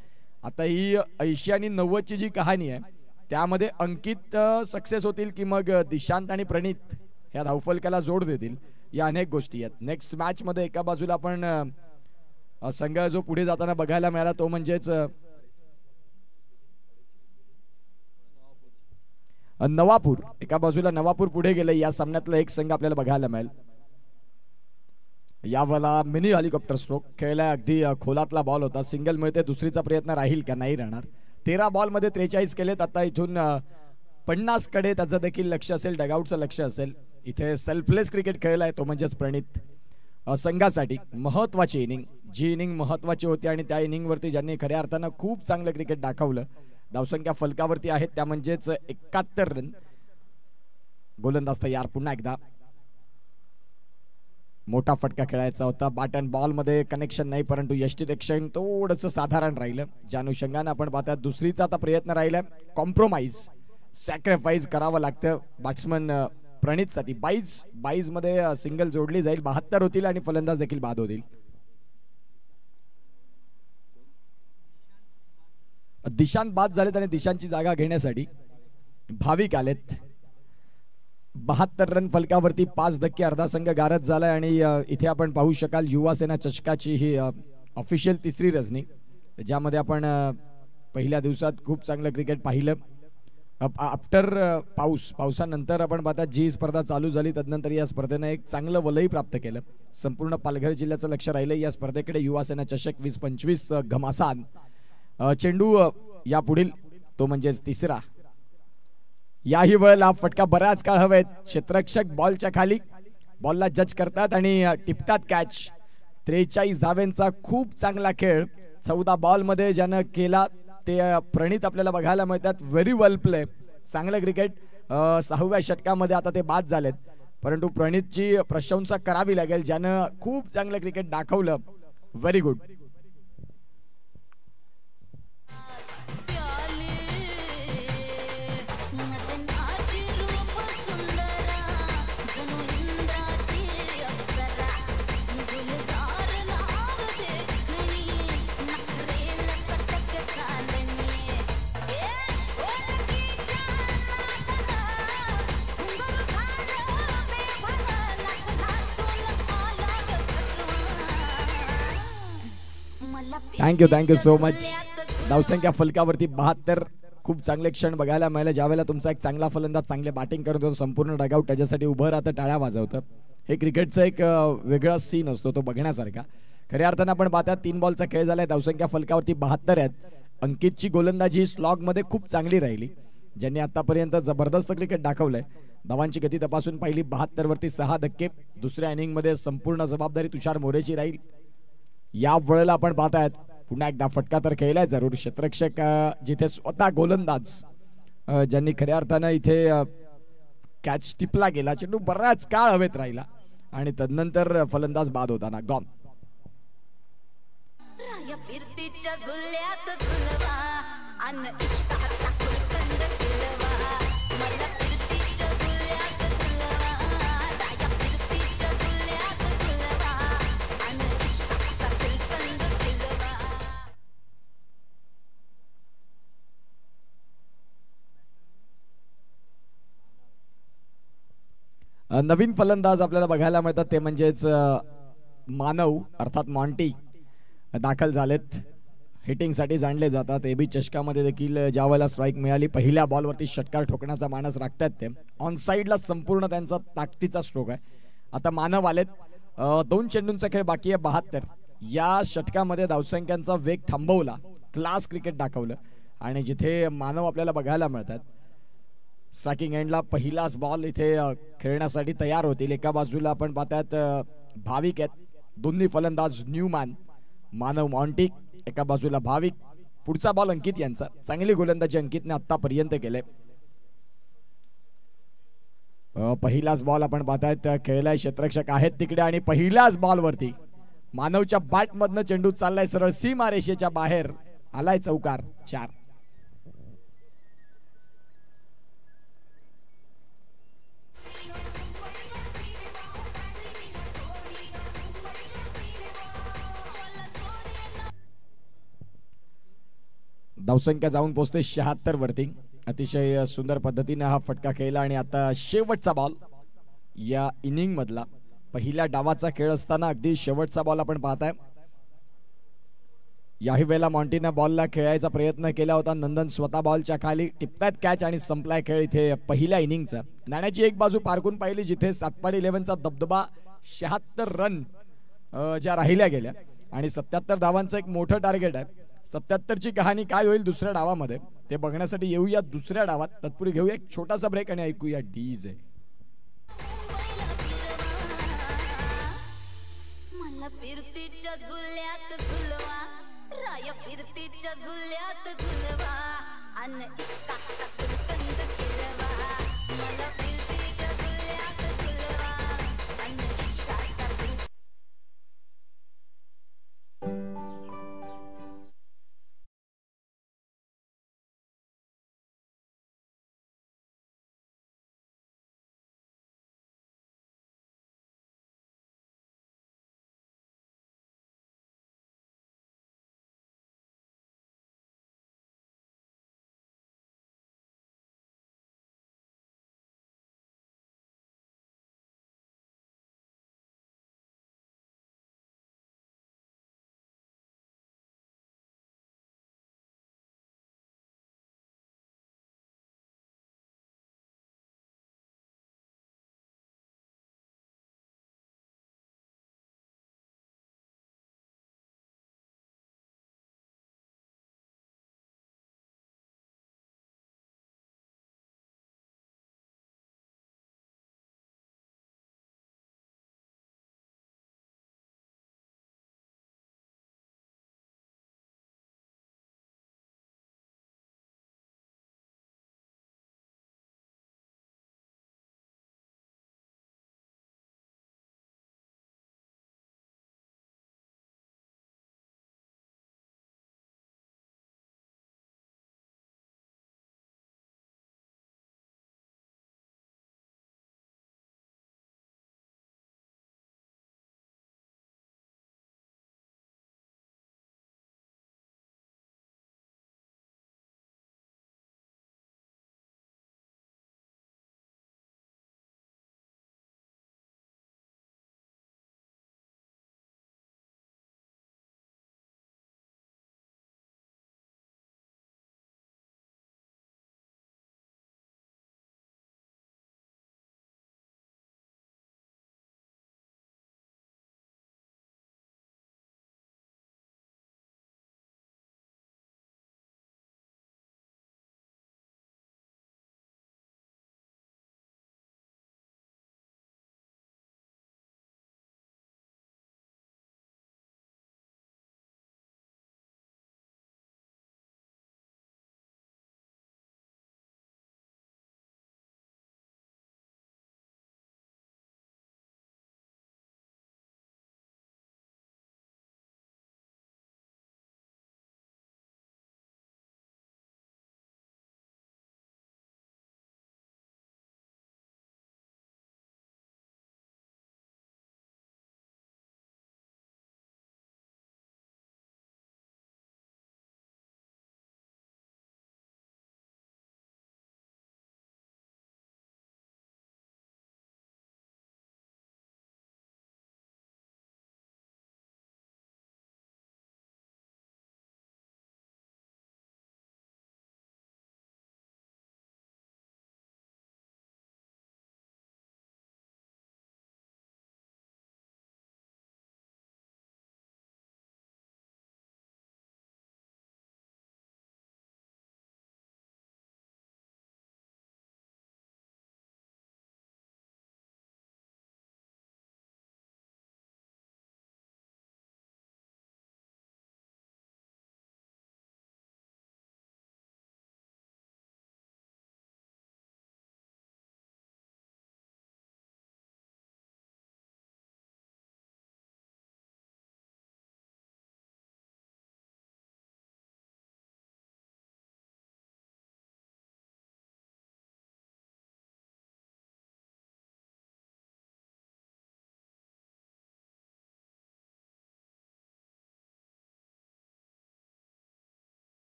आता ही 80 आणि 90ची जी कहाणी आहे त्यामध्ये अंकित सक्सेस होतील की मग दिशांत आणि प्रणित ह्या धावफलकाला जोड देतील, या अनेक गोष्टी आहेत. नेक्स्ट मॅच मध्ये एका बाजूला आपण संघ जो पुढे जाताना बघायला मिळाला तो म्हणजेच नवापूर. एका बाजूला नवापूर पुढे गेले. या सामन्यातला एक संघ आपल्याला बघायला मिळेल. यावेळेला मिनी हेलिकॉप्टर स्ट्रोक खेळलाय. अगदी खोलातला बॉल होता. सिंगल मिळते. दुसरीचा प्रयत्न राहील का? नाही राहणार. 13 बॉल मध्ये 43 केलेत. आता इथून 50 कडे त्याचं देखील लक्ष असेल, डगआउटचं लक्ष असेल. इथे सेल्फलेस क्रिकेट खेळलाय तो म्हणजेच प्रणित. संघासाठी महत्वाची इनिंग, जी इनिंग महत्वाची होती आणि त्या इनिंग वरती ज्यांनी खऱ्या अर्थानं खूप चांगलं क्रिकेट दाखवलं. धावसंख्या फलकावरती आहेत त्या म्हणजेच 71 रन. गोलंदाज तयार. पुन्हा एकदा मोठा फटका खेळायचा होता. बॅट अँड बॉल मध्ये कनेक्शन नाही, परंतु यष्टीरक्षण थोडंसं साधारण राहिलं. ज्या अनुषंगाने आपण पाहतात दुसरीचा आता प्रयत्न राहिला. कॉम्प्रोमाइज, सॅक्रिफाईस करावं लागतं बॅट्समन प्रणित साठी. 22 मध्ये सिंगल जोडली जाईल. 72 होतील आणि फलंदाज देखील बाद होतील. दिशांत बाद झालेत आणि दिशांची जागा घेण्यासाठी भाविक आलेत. 72 रन फलकावरती 5 धक्के. अर्धा संघ गारद झालाय आणि इथे आपण पाहू शकाल युवा सेना चषकाची ही ऑफिशियल तिसरी रजनी, ज्यामध्ये आपण पहिल्या दिवसात खूप चांगलं क्रिकेट पाहिलं. आफ्टर पावसानंतर आपण पाहता जी स्पर्धा चालू झाली तदनंतर या स्पर्धेनं एक चांगलं वलय प्राप्त केलं. संपूर्ण पालघर जिल्ह्याचं लक्ष राहिलं या स्पर्धेकडे. युवा सेना चषक 20-25 घमासान. चेंडू या पुढील तो म्हणजेच तिसरा. याही वेळेला फटका बराच काळ हवेत. क्षेत्ररक्षक बॉलच्या खाली, बॉलला जज करतात आणि टिपतात कॅच. 43 धावेंचा खूप चांगला खेळ 14 बॉल मध्ये ज्यानं केला ते प्रणित आपल्याला बघायला मिळतात. व्हेरी वेल प्ले, चांगलं क्रिकेट. 6व्या षटकामध्ये आता ते बाद झालेत, परंतु प्रणितची प्रशंसा करावी लागेल ज्यानं खूप चांगलं क्रिकेट दाखवलं. Very good. Thank you so much. धावसंख्या फलकावरती 72. खूप चांगले क्षण बघायला मिळाले ज्यावेळेला तुमचा एक चांगला फलंदाज चांगले बॅटिंग करत होता. संपूर्ण डगआउट त्याच्यासाठी उभं राहतं, टाळ्या वाजवतं. हे क्रिकेटचं एक वेगळा सीन असतो तो बघण्यासारखा. खऱ्या अर्थानं आपण पाहतात 3 बॉलचा खेळ झालाय. धावसंख्या फलकावरती 72 आहेत. अंकितची गोलंदाजी स्लॉग मध्ये खूप चांगली राहिली, ज्यांनी आतापर्यंत जबरदस्त क्रिकेट दाखवलंय. धावांची गती तपासून पाहिली. 72 वरती 6 धक्के. दुसऱ्या इनिंग मध्ये संपूर्ण जबाबदारी तुषार मोरेची राहील. या वेळेला आपण पाहतायत पुन्हा एकदा फटका तर खेळलाय जरूर. क्षेत्ररक्षक जिथे स्वतः गोलंदाज ज्यांनी खऱ्या अर्थानं इथे कॅच टिपला गेला. चेंडू बराच काळ हवेत राहिला आणि तदनंतर फलंदाज बाद होताना गॉन. नवीन फलंदाज आपल्याला बघायला मिळतात ते म्हणजेच मानव अर्थात मॉन्टी दाखल झालेत. हिटिंगसाठी जाणले जातात. एबी चषकामध्ये देखील ज्या वेळेला स्ट्राईक मिळाली पहिल्या बॉलवरती षटकार ठोकण्याचा मानस राखतात ते. ऑन साईडला संपूर्ण त्यांचा ताकदीचा स्ट्रोक आहे. आता मानव आलेत. 2 चेंडूंचा खेळ बाकी आहे. 72. या षटकामध्ये धावसंख्यांचा वेग थांबवला, क्लास क्रिकेट दाखवलं आणि जिथे मानव आपल्याला बघायला मिळतात स्ट्रायकिंग एंडला पहिलाच बॉल इथे खेळण्यासाठी तयार होतील. एका बाजूला आपण पाहतात भाविक आहेत. दोन्ही फलंदाज न्यूमॅन, मानव मॉन्टिक. एका बाजूला भाविक. पुढचा बॉल अंकित यांचा. चांगली गोलंदाजी अंकितने आतापर्यंत केले. पहिलाच बॉल आपण पाहतायत खेळलाय क्षेत्ररक्षक आहेत तिकडे आणि पहिल्याच बॉलवरती मानवच्या बॅट मधनं चेंडू चाललाय सरळ सीमारेषेच्या बाहेर आलाय चौकार 4. धावसंख्या जाऊन पोहोचते 76 वरती. अतिशय सुंदर पद्धतीने हा फटका खेळला आणि आता शेवटचा बॉल या इनिंग मधला पहिल्या डावाचा खेळ असताना अगदी शेवटचा बॉल आपण पाहताय. याही वेळेला मॉन्टीना बॉलला खेळायचा प्रयत्न केला होता. नंदन स्वतः बॉलच्या खाली टिपतायत कॅच आणि संपलाय खेळ इथे पहिल्या इनिंगचा. नाण्याची एक बाजू पारखून पाहिली जिथे सातपाडी 11चा दबदबा 76 रन ज्या राहिल्या गेल्या आणि 77 धावांचं एक मोठं टार्गेट आहे. 77 ची कहाणी काय होईल दुसऱ्या डावामध्ये ते बघण्यासाठी येऊया दुसऱ्या डावात. तत्पूर्वी घेऊया एक छोटासा ब्रेक आणि ऐकूया डीजे. मला फिरतीच्या झुल्यात झुलवा, राय फिरतीच्या झुल्यात झुलवा, अन इष्टाचा कुलकंद फिरवा. मला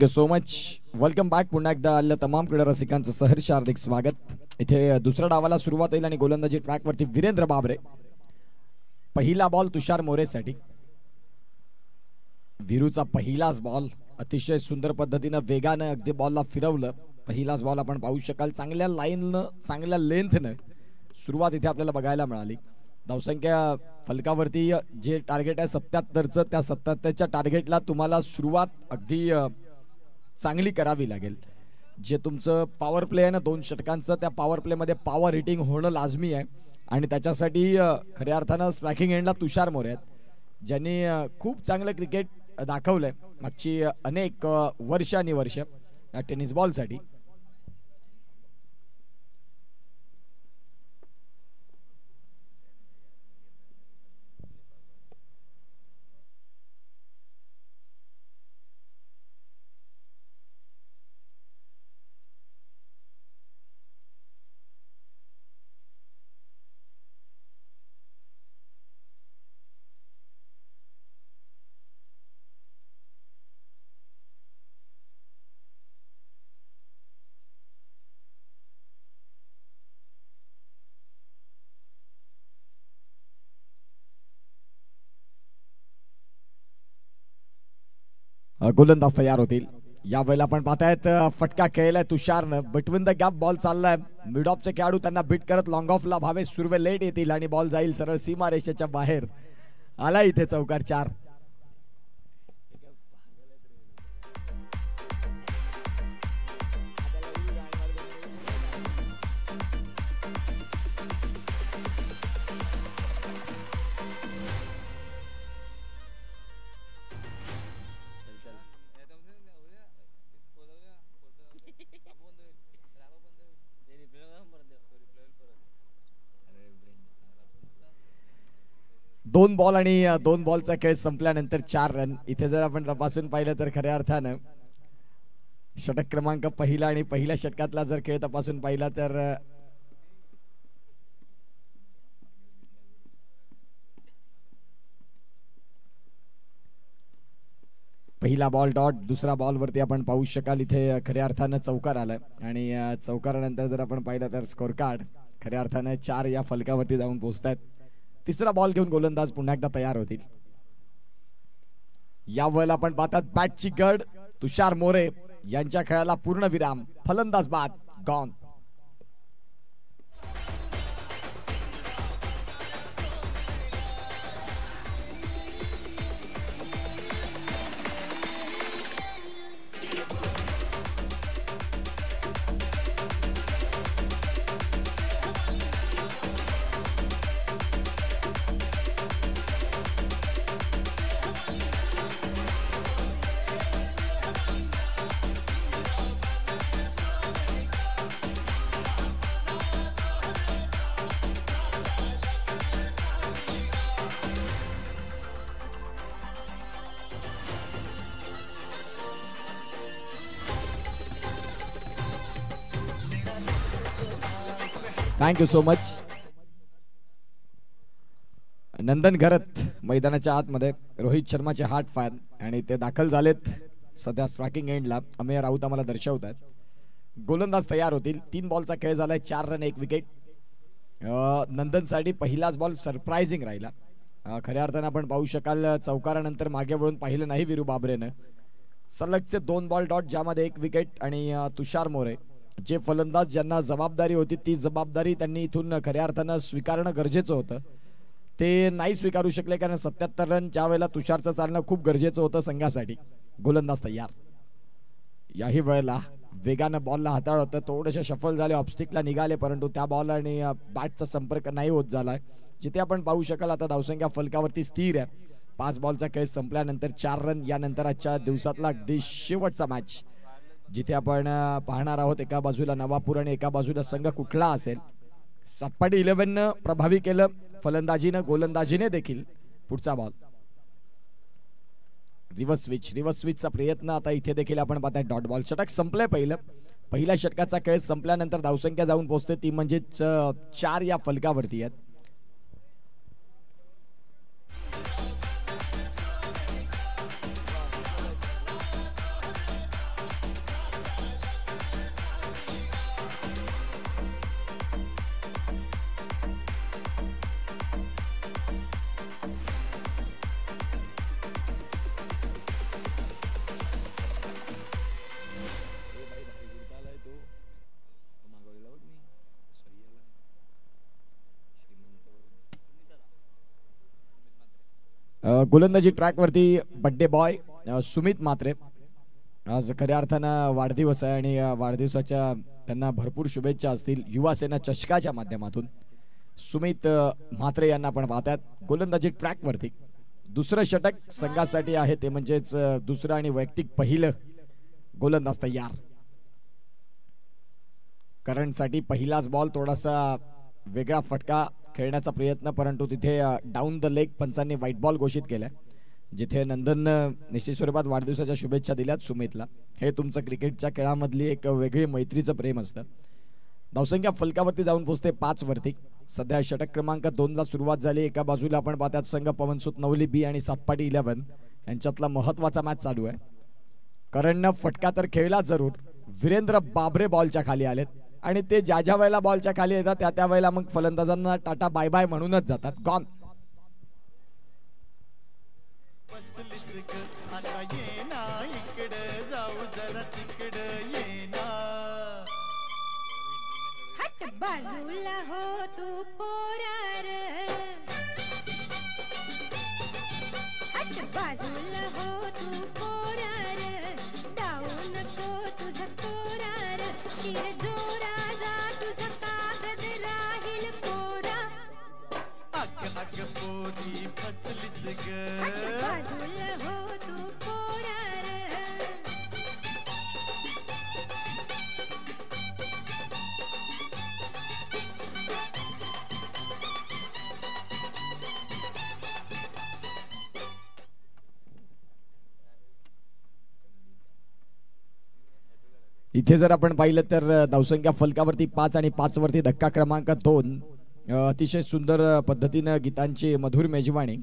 सो मच. Welcome back. पुन्हा एकदा आलेल्या तमाम क्रीडा रसिकांचं सहर्ष हार्दिक स्वागत. इथे दुसऱ्या डावाला सुरुवात होईल आणि गोलंदाजी ट्रॅकवरती वीरेंद्र बाबरे. पहिला बॉल तुषार मोरेसाठी. वीरूचा पहिलाच बॉल अतिशय सुंदर पद्धतीनं वेगानं अगदी बॉलला फिरवलं. पहिलाच बॉल आपण पाहू शकाल. चांगल्या लाईननं चांगल्या लेंथनं सुरुवात इथे आपल्याला बघायला मिळाली. धावसंख्या फलकावरती जे टार्गेट आहे 77चं, त्या 77च्या टार्गेटला तुम्हाला सुरुवात अगदी चांगली करावी लागेल. जे तुमचं पॉवर प्ले आहे ना 2 षटकांचं, त्या पॉवर प्लेमध्ये पॉवर हिटिंग होणं लाजमी आहे आणि त्याच्यासाठी खऱ्या अर्थानं स्ट्रायकिंग एंडला तुषार मोरे आहेत, ज्यांनी खूप चांगलं क्रिकेट दाखवलंय मागची अनेक वर्ष या टेनिस बॉलसाठी. गोलंदाज तयार होतील. या वेळेला आपण पाहतायत फटका खेळलाय तुषारनं. बिटवीन द गॅप बॉल चाललाय. मिड ऑफचे खेळाडू त्यांना बीट करत लॉंग ऑफला भावेश सुर्वे लेट येतील आणि बॉल जाईल सरळ सीमा रेषेच्या बाहेर. आला इथे चौकार 4. दोन बॉल आणि 2 बॉलचा खेळ संपल्यानंतर 4 रन. इथे जर आपण तपासून पाहिलं तर खऱ्या अर्थानं षटक क्रमांक पहिला आणि पहिल्या षटकातला जर खेळ तपासून पाहिला तर पहिला बॉल डॉट. दुसरा बॉल वरती आपण पाहू शकाल इथे खऱ्या अर्थानं चौकार आलाय आणि चौकारानंतर जर आपण पाहिलं तर स्कोर कार्ड खऱ्या अर्थानं 4 या फलकावरती जाऊन पोहोचतात. तिसरा बॉल घेऊन गोलंदाज पुन्हा एकदा तयार होतील. या वेळेला आपण पाहतात बॅटची गड. तुषार मोरे यांच्या खेळाला पूर्ण विराम. फलंदाज बाद gone. Thank you so much. Nandan Gharat मैदानाच्या आतमध्ये रोहित शर्माचे हार्ट फॅन आणि ते दाखल झालेत सध्या स्ट्रायकिंग एंडला. अमेय राऊत आम्हाला दर्शवतात. गोलंदाज तयार होतील. 3 बॉलचा खेळ झालाय. 4 रन 1 विकेट. नंदनसाठी पहिलाच बॉल सरप्राइझिंग राहिला. खऱ्या अर्थानं आपण पाहू शकाल चौकारानंतर मागे वळून पाहिलं नाही वीरू बाबरेनं. सलगचे 2 बॉल डॉट, ज्यामध्ये 1 विकेट आणि तुषार मोरे जे फलंदाज ज्यांना जबाबदारी होती ती जबाबदारी त्यांनी इथून खऱ्या अर्थानं स्वीकारणं गरजेचं होतं. ते नाही स्वीकारू शकले कारण 77 रन ज्या वेळेला तुषारचं चालणं खूप गरजेचं होतं संघासाठी. गोलंदाज तयार. याही वेळेला वेगानं बॉलला हाताळ होतं. थोडेसे शफल झाले, ऑफस्टिकला निघाले, परंतु त्या बॉल आणि बॅटचा संपर्क नाही होत झालाय. जिथे आपण पाहू शकाल आता धावसंख्या फलकावरती स्थिर आहे. 5 बॉलचा खेळ संपल्यानंतर 4 रन. यानंतर आजच्या दिवसातला अगदी शेवटचा मॅच जिथे आपण पाहणार आहोत. एका बाजूला नवापूर आणि एका बाजूला संघ कुठला असेल. सातपाटी 11 प्रभावी केलं फलंदाजीनं, गोलंदाजीने देखील. पुढचा बॉल रिव्हर्स स्विचचा प्रयत्न. आता इथे देखील आपण पाहताय डॉट बॉल. षटक संपलंय पहिलं. पहिल्या षटकाचा खेळ संपल्यानंतर धावसंख्या जाऊन पोहोचते ती म्हणजे 4 या फलकावरती आहेत. गोलंदाजी ट्रॅकवरती बड्डे बॉय सुमित म्हात्रे. आज खऱ्या अर्थानं वाढदिवस आहे आणि वाढदिवसाच्या त्यांना भरपूर शुभेच्छा असतील युवा सेना चषकाच्या माध्यमातून. सुमित म्हात्रे यांना आपण पाहतात गोलंदाजी ट्रॅकवरती. दुसरं षटक संघासाठी आहे ते म्हणजेच दुसरं आणि वैयक्तिक पहिलं गोलंदाज तयार. करंटसाठी पहिलाच बॉल थोडासा वेगळा फटका खेळण्याचा प्रयत्न परंतु तिथे डाऊन द लेग पंचांनी व्हाईट बॉल घोषित केलाय. जिथे नंदन निश्चित स्वरूपात वाढदिवसाच्या शुभेच्छा दिल्यात सुमितला. हे तुमचं क्रिकेटच्या खेळामधली एक वेगळी मैत्रीचं प्रेम असतं. धावसंख्या फलकावरती जाऊन पोहोचते 5 वरती. सध्या षटक क्रमांक 2 ला सुरुवात झाली. एका बाजूला आपण पाहतात संघ पवनसुत नवली बी आणि सातपाटी 11 यांच्यातला महत्वाचा मॅच चालू आहे. करणनं फटका तर खेळला जरूर. वीरेंद्र बाबरे बॉलच्या खाली आलेत आणि ते ज्या ज्या वेळेला बॉलच्या खाली येतात त्या वेळेला मग फलंदाजांना टाटा बाय बाय म्हणूनच जातात. गॉन. बाजूला हो तू पोरार, हट बाजूला हो तू पोरार, डाऊ नको तुझा तोरार, शिर जोरा जा तुझा कागद राहील पोरा. अग अग पोरी फसलीस ग, हट बाजूला हो तू पोरार. इथे जर आपण पाहिलं तर धावसंख्या फलकावरती 5 आणि 5 वरती धक्का क्रमांक 2. अतिशय सुंदर पद्धतीनं गीतांची मधुर मेजवानी.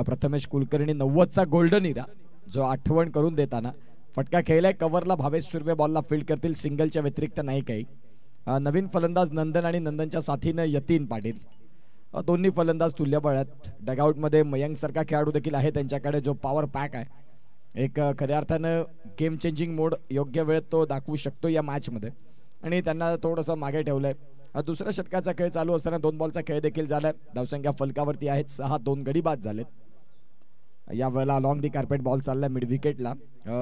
प्रथमेश कुलकर्णी 90चा गोल्डन इरा जो आठवण करून देताना फटका खेळलाय. कव्हरला भावेश सुर्वे बॉलला फील्ड करतील. सिंगलच्या व्यतिरिक्त नाही काही. नवीन फलंदाज नंदन आणि नंदनच्या साथीनं यतीन पाटील. दोन्ही फलंदाज तुल्यबळ आहेत. डगआउटमध्ये मयंक सारखा खेळाडू देखील आहे त्यांच्याकडे जो पॉवर पॅक आहे. एक खऱ्या अर्थानं गेम चेंजिंग मोड योग्य वेळेत तो दाखवू शकतो या मॅचमध्ये आणि त्यांना थोडंसं मागे ठेवलंय. दुसऱ्या षटकाचा खेळ चालू असताना 2 बॉलचा खेळ देखील झालाय. धावसंख्या फलकावरती आहेत 6. 2 गडी बाद झालेत. या वेळेला अलॉंग दी कार्पेट बॉल चाललाय मिड विकेटला.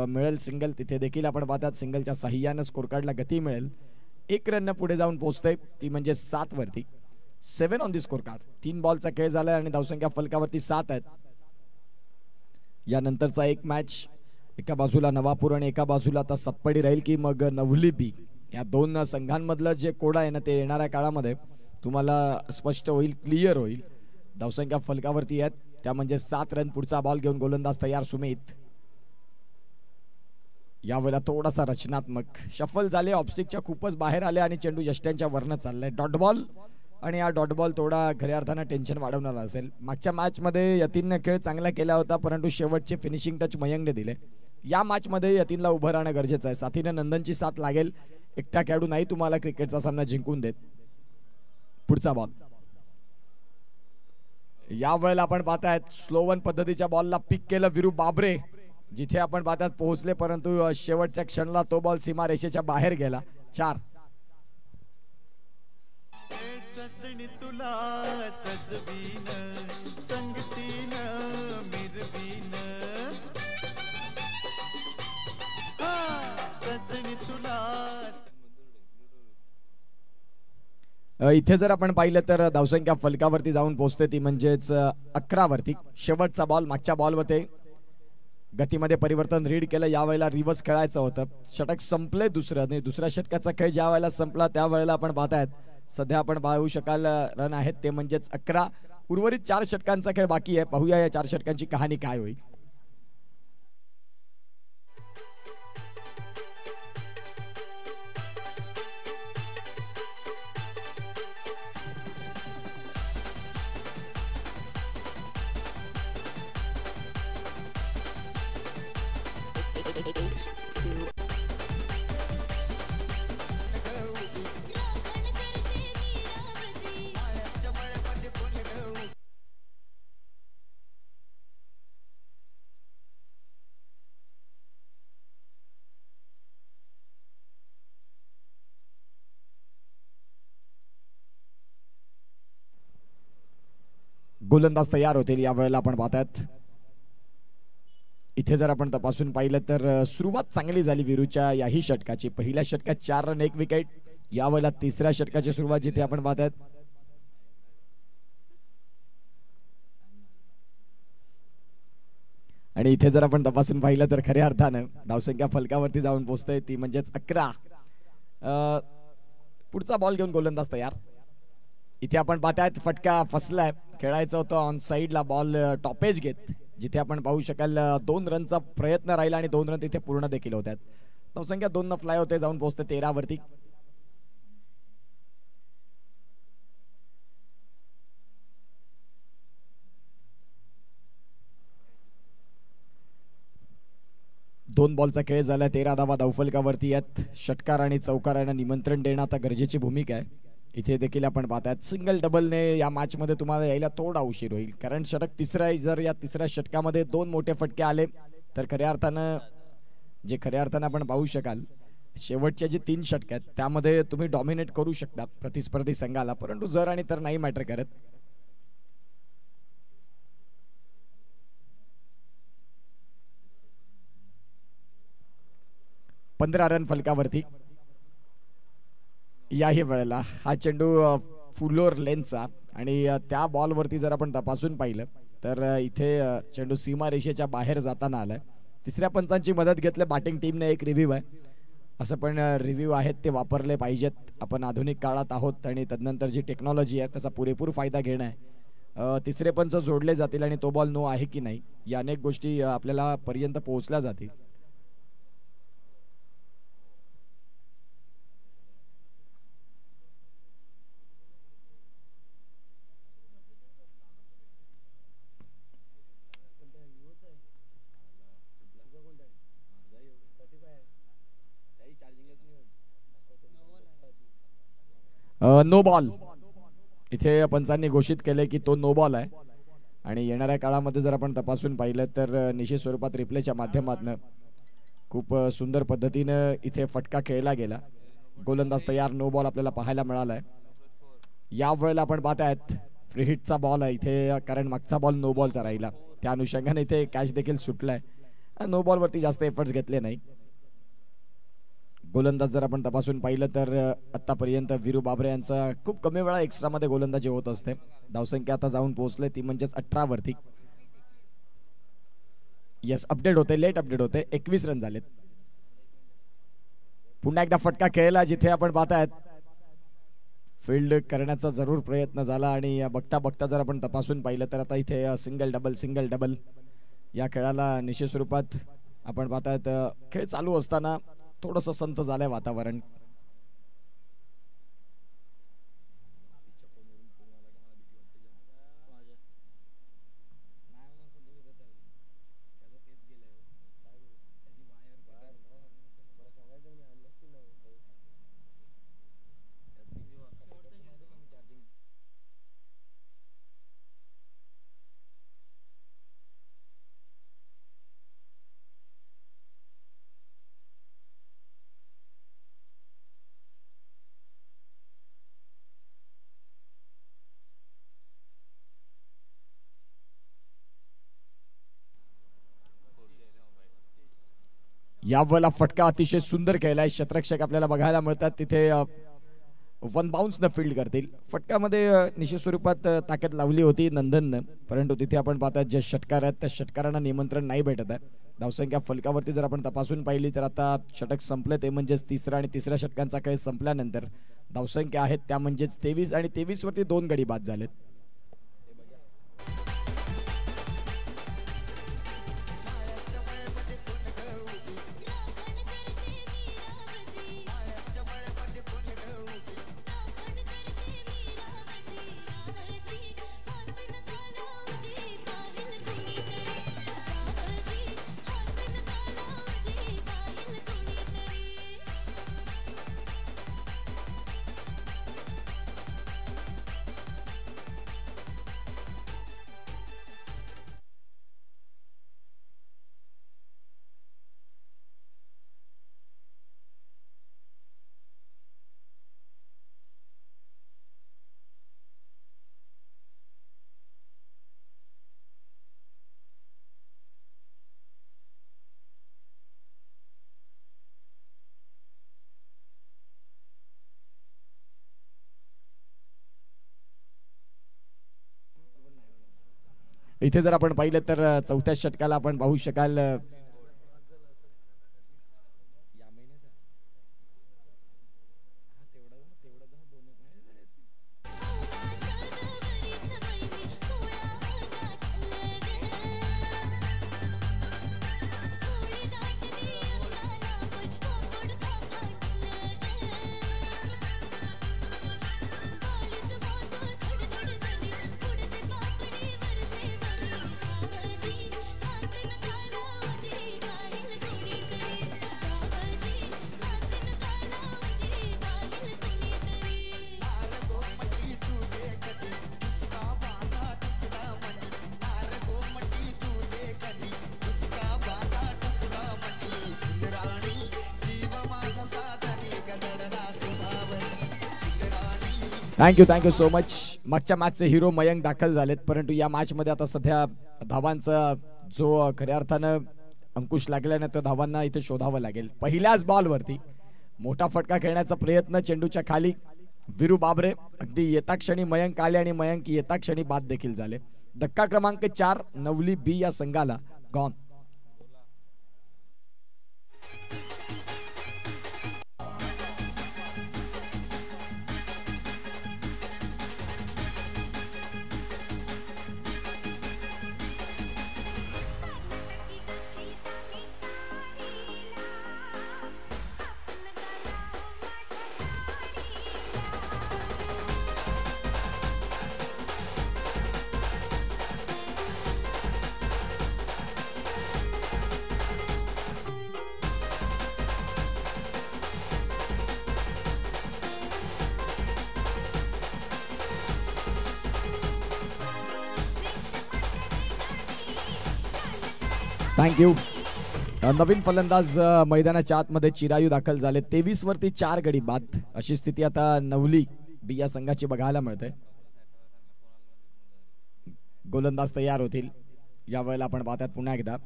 मिळेल सिंगल. तिथे देखील आपण पाहतात सिंगलच्या साह्यानं स्कोर कार्डला गती मिळेल. 1 रननं पुढे जाऊन पोहोचते ती म्हणजे 7 वरती. 7 ऑन दी स्कोर कार्ड. 3 बॉलचा खेळ झालाय आणि धावसंख्या फलकावरती 7 आहेत. यानंतरचा एक मॅच एका बाजूला नवापूर आणि एका बाजूला आता सातपाडी राहील की मग नवली बी. या 2 संघांमधलं जे कोड आहे ना ते येणाऱ्या काळामध्ये तुम्हाला स्पष्ट होईल, क्लिअर होईल. धावसंख्या फलकावरती आहेत त्या म्हणजे 7 रन. पुढचा बॉल घेऊन गोलंदाज तयार सुमित. यावेळेला थोडासा रचनात्मक शफल झाले. ऑफस्टिकच्या खूपच बाहेर आले आणि चेंडू यष्ट्यांच्या वरनं चाललाय. डॉट बॉल आणि हा डॉट बॉल थोडा खऱ्या अर्थानं टेन्शन वाढवणारा असेल. मागच्या मॅचमध्ये यतीनने खेळ चांगला केला होता परंतु शेवटचे फिनिशिंग टच मयंकने दिले. या मॅचमध्ये यतीनला उभं राहणं गरजेचं आहे. साथीने नंदनची साथ लागेल. एकटा खेळाडू नाही तुम्हाला क्रिकेटचा सामना जिंकून देत. पुढचा बॉल. या वेळेला आपण पाहतायत स्लो वन पद्धतीच्या बॉलला पिक केलं विरू बाबरे. जिथे आपण पाहतात पोहोचले परंतु शेवटच्या क्षणाला तो बॉल सीमा रेषेच्या बाहेर गेला. 4. सजनी तुला सजवीन संगतीन मिरवीन, सजनी तुला. इथे जर आपण पाहिलं तर धावसंख्या फलकावरती जाऊन पोहोचते ती म्हणजेच 11 वरती. शेवटचा बॉल मागच्या बॉलमध्ये गतीमध्ये परिवर्तन रीड केलं. यावेळेला रिव्हर्स खेळायचं होतं. षटक संपले दुसरं आणि दुसऱ्या षटकाचा खेळ ज्या वेळेला संपला त्यावेळेला आपण पाहतायत सध्या आपण पाहू शकाल रन आहेत ते म्हणजेच 11. उर्वरित 4 षटकांचा खेळ बाकी आहे. पाहूया या 4 षटकांची कहाणी काय होईल. गोलंदाज तयार होतील. या वेळेला आपण पाहतात इथे जर आपण तपासून पाहिलं तर सुरुवात चांगली झाली वीरूच्या याही षटकाची. पहिल्या षटकात 4 रन 1 विकेट. यावेळेला तिसऱ्या षटकाची सुरुवात जिथे आपण पाहत आहेत. आणि इथे जर आपण तपासून पाहिलं तर खऱ्या अर्थानं धावसंख्या फलकावरती जाऊन पोहोचते ती म्हणजेच 11. पुढचा बॉल घेऊन गोलंदाज तयार. इथे आपण पाहतायत फटका फसलाय. खेळायचं होतं ऑन साईडला बॉल टॉपेज घेत. जिथे आपण पाहू शकाल 2 रनचा प्रयत्न राहिला आणि 2 रन तिथे पूर्ण देखील होत्यात. धावसंख्या 2 न फ्लाय होते जाऊन पोहोचते 13 वरती. दोन बॉलचा खेळ झाला. 13 धावा धावफलकावरती यात षटकार आणि चौकार यांना निमंत्रण देणं आता गरजेची भूमिका आहे. इथे देखील आपण पाहतात सिंगल डबलने या मॅच मध्ये तुम्हाला यायला थोडा उशीर होईल कारण षटक तिसरा आहे. जर या तिसऱ्या षटकामध्ये 2 मोठे फटके आले तर खऱ्या अर्थानं आपण पाहू शकाल शेवटचे जे 3 षटक आहेत त्यामध्ये तुम्ही डॉमिनेट करू शकता प्रतिस्पर्धी संघाला. परंतु जर आणि तर नाही मॅटर करत. 15 रन फलकावरती. याही वेळेला हा चेंडू फुलोर लेनचा आणि त्या बॉलवरती जर आपण तपासून पाहिलं तर इथे चेंडू सीमा रेषेच्या बाहेर जाताना आलाय. तिसऱ्या पंचांची मदत घेतली बॅटिंग टीमने. एक रिव्ह्यू आहे असं पण रिव्ह्यू आहेत ते वापरले पाहिजेत. आपण आधुनिक काळात आहोत आणि तदनंतर जी टेक्नॉलॉजी आहे त्याचा पुरेपूर फायदा घेणं आहे. तिसरे पंच जोडले जातील आणि तो बॉल नो आहे की नाही या अनेक गोष्टी आपल्याला पर्यंत पोहोचल्या जातील. नो बॉल इथे पंचांनी घोषित केले की तो नो बॉल आहे. आणि येणाऱ्या काळामध्ये जर आपण तपासून पाहिलं तर निश्चित स्वरूपात रिप्लेच्या माध्यमातून खूप सुंदर पद्धतीनं इथे फटका खेळला गेला. गोलंदाज तयार. नो बॉल आपल्याला पाहायला मिळालाय. या वेळेला आपण पाहतायत फ्री हिटचा बॉल आहे इथे कारण मागचा बॉल नो बॉलचा राहिला. त्या अनुषंगाने इथे कॅच देखील सुटलाय. नो बॉल वरती जास्त एफर्ट्स घेतले नाही. गोलंदाज जर आपण तपासून पाहिलं तर आतापर्यंत वीरू बाबरे यांचा खूप कमी वेळा एक्स्ट्रा मध्ये गोलंदाजी होत असते. धावसंख्या आता जाऊन पोहोचले ती म्हणजेच 18 वरती. यस अपडेट होते लेट अपडेट होते. 21 रन झालेत. पुन्हा एकदा फटका खेळला जिथे आपण पाहतायत फील्ड करण्याचा जरूर प्रयत्न झाला आणि बघता बघता जर आपण तपासून पाहिलं तर आता इथे सिंगल डबल या खेळाला निश्चित स्वरूपात आपण पाहतायत खेळ चालू असताना थोडस संत झालंय वातावरण. यावेळेला फटका अतिशय सुंदर खेळलाय. शतरक्षक आपल्याला बघायला मिळतात तिथे 1 बाउन्स न फील्ड करतील. फटक्यामध्ये निश्चित स्वरूपात ताकद लावली होती नंदननं परंतु तिथे आपण पाहतात जे षटकार आहेत त्या षटकारांना निमंत्रण नाही भेटत आहे. धावसंख्या फलकावरती जर आपण तपासून पाहिली तर आता षटक संपले ते म्हणजेच तिसरा आणि तिसऱ्या षटकांचा खेळ संपल्यानंतर धावसंख्या आहेत त्या म्हणजेच 23 आणि 23 वरती 2 गडी बाद झालेत. इथे जर आपण पाहिलं तर चौथ्या षटकाला आपण पाहू शकाल थँक्यू सो मच. मागच्या मॅचचे हिरो मयंक दाखल झालेत, परंतु या मॅच मध्ये आता सध्या धावांचा जो खऱ्या अर्थानं अंकुश लागल्याने त्या धावांना इथे शोधावं लागेल. पहिल्याच बॉलवरती मोठा फटका खेळण्याचा प्रयत्न, चेंडूच्या खाली विरू बाबरे, अगदी येता क्षणी मयंक आले आणि मयंक येता क्षणी बाद देखील झाले. धक्का क्रमांक 4 नवली बी या संघाला गॉन. थँक्यू. नवीन फलंदाज मैदानाच्या आतमध्ये चिरायू दाखल झाले. 23 वरती 4 गडी बाद अशी स्थिती आता नवली बी या संघाची बघायला मिळते. गोलंदाज तयार होतील. यावेळेला आपण पाहतात पुन्हा एकदा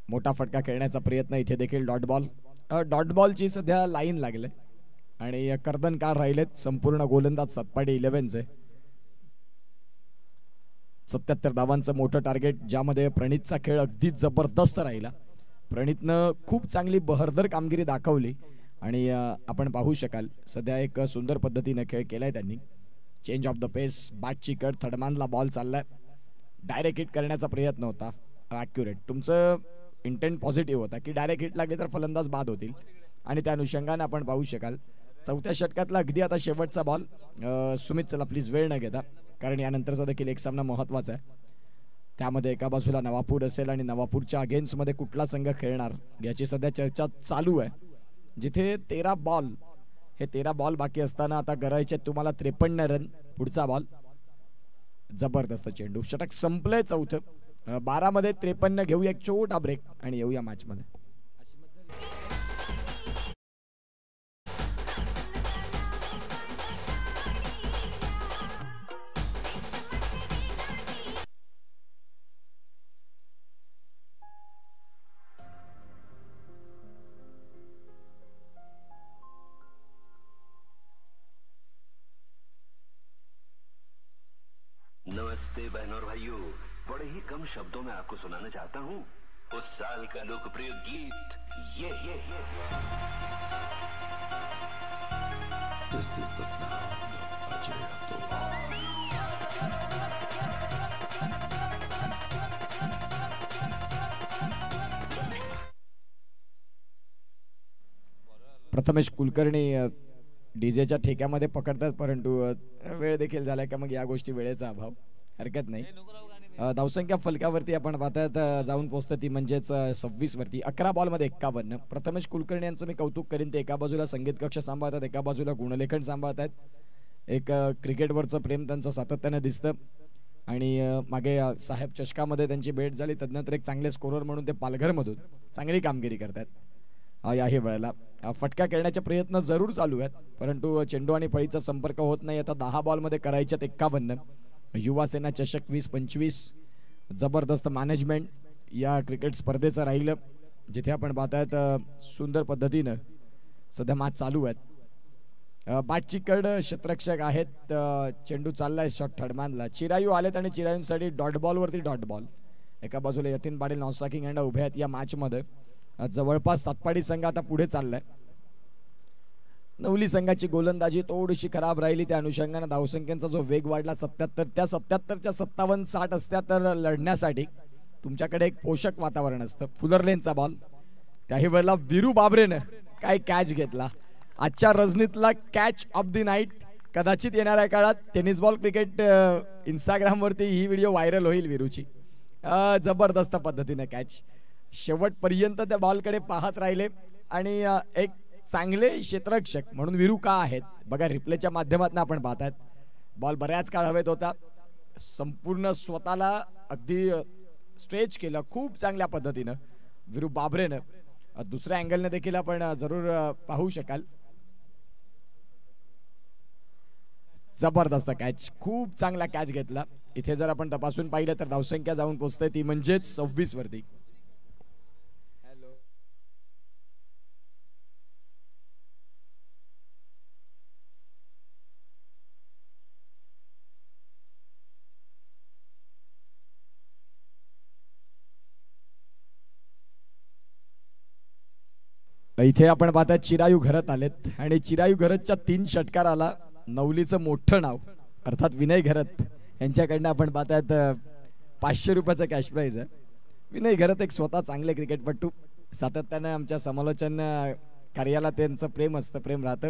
मोठा फटका खेळण्याचा प्रयत्न. इथे देखील डॉट बॉलची सध्या लाईन लागले आणि कर्दनकार राहिलेत. संपूर्ण गोलंदाज सतपाडी 11चे 77 धावांचं मोठं टार्गेट, ज्यामध्ये प्रणितचा खेळ अगदी जबरदस्त राहिला. प्रणितनं खूप चांगली बहरदर कामगिरी दाखवली आणि आपण पाहू शकाल सध्या एक सुंदर पद्धतीने खेळ केलाय त्यांनी. चेंज ऑफ द पेस, बॅटची कट, थर्डमॅनला बॉल चाललाय. डायरेक्ट हिट करण्याचा प्रयत्न होता. ॲक्युरेट. तुमचं इंटेंट पॉझिटिव्ह होता की डायरेक्ट हिट लागले तर फलंदाज बाद होतील आणि त्या अनुषंगाने आपण पाहू शकाल चौथ्या षटकातला अगदी आता शेवटचा बॉल. सुमित चला प्लीज वेळ न घेता, कारण यानंतरचा देखील एक सामना महत्वाचा आहे. त्यामध्ये एका बाजूला नवापूर असेल आणि नवापूरच्या अगेन्स्ट मध्ये कुठला संघ खेळणार याची सध्या चर्चा चालू आहे. जिथे 13 बॉल बाकी असताना आता करायचे तुम्हाला 53 रन. पुढचा बॉल जबरदस्त चेंडू. षटक संपलंय चौथं. 12 मध्ये 53 घेऊया एक छोटा ब्रेक आणि येऊया मॅच मध्ये. नमस्ते बहनों और भाइयों, बड़े ही कम शब्दों में आपको सुनाना चाहता हूँ उस साल का लोकप्रिय गीत ये This is the sound of Ajay Atul. Prathamesh Kulkarni डीजेच्या ठेक्यामध्ये पकडतात, परंतु वेळ देखील झालाय का मग या गोष्टी वेळेचा अभाव. हरकत नाही. धावसंख्या फलकावरती आपण पाहतात जाऊन पोहोचतं ती म्हणजेच 26 वरती. 11 बॉलमध्ये 51. प्रथमेश कुलकर्णी यांचं मी कौतुक करीन. ते एका बाजूला संगीत कक्ष सांभाळतात, एका बाजूला गुणलेखन सांभाळतात. एक क्रिकेटवरचं प्रेम त्यांचं सातत्याने दिसतं आणि मागे साहेब चषकामध्ये त्यांची भेट झाली. तदनंतर एक चांगले स्कोरर म्हणून ते पालघरमधून चांगली कामगिरी करतात. याही वेळेला फटका खेळण्याचे प्रयत्न जरूर चालू आहेत, परंतु चेंडू आणि फळीचा संपर्क होत नाही. आता 10 बॉलमध्ये करायच्यात 51. युवा सेना चषक 20-25. जबरदस्त मॅनेजमेंट या क्रिकेट स्पर्धेचं राहिलं, जिथे आपण पाहतायत सुंदर पद्धतीनं सध्या मॅच चालू आहेत. बाटचीकड क्षेत्ररक्षक आहेत. चेंडू चाललाय शॉट थर्डमॅनला. चिरायू आलेत आणि चिरायूंसाठी डॉट बॉल वरती डॉट बॉल. एका बाजूला Yatin Patil non striking end उभे आहेत या मॅच मध्ये. जवळपास सातपाडी संघ आता पुढे चाललाय. नवली संघाची गोलंदाजी थोडीशी खराब राहिली, त्या अनुषंगाने धावसंख्येचा जो वेग वाढला 77, त्या 77च्या 57 60 असत्या तर लढण्यासाठी तुमच्याकडे एक पोषक वातावरण असतं. फुलरलेनचा बॉल, त्याही वेळेला विरू बाबरेनं काय कॅच घेतला. आजच्या रजनीतला कॅच ऑफ द नाईट. कदाचित येणाऱ्या काळात टेनिस बॉल क्रिकेट इंस्टाग्राम वरती ही व्हिडिओ व्हायरल होईल विरूची. जबरदस्त पद्धतीने कॅच, शेवटपर्यंत त्या बॉलकडे पाहत राहिले आणि एक चांगले क्षेत्ररक्षक म्हणून विरू का आहेत बघा. रिप्लेच्या माध्यमातून आपण पाहतात बॉल बऱ्याच काळ हवेत होता, संपूर्ण स्वतःला अगदी स्ट्रेच केलं खूप चांगल्या पद्धतीनं विरू बाबरेनं. दुसऱ्या अँगलने देखील आपण जरूर पाहू शकाल. जबरदस्त कॅच, खूप चांगला कॅच घेतला. इथे जर आपण तपासून पाहिलं तर धावसंख्या जाऊन पोहोचते ती म्हणजेच 26 वरती. इथे आपण पाहतात चिरायू घरत आलेत आणि चिरायू घरतच्या 3 षटकाराला नवलीचं मोठं नाव अर्थात विनय घरत यांच्याकडनं आपण पाहतात 500 रुपयाचं कॅश प्राइज आहे. विनय घरत एक स्वतः चांगले क्रिकेटपटू, सातत्यानं आमच्या समालोचन कार्याला त्यांचं प्रेम असतं, प्रेम राहतं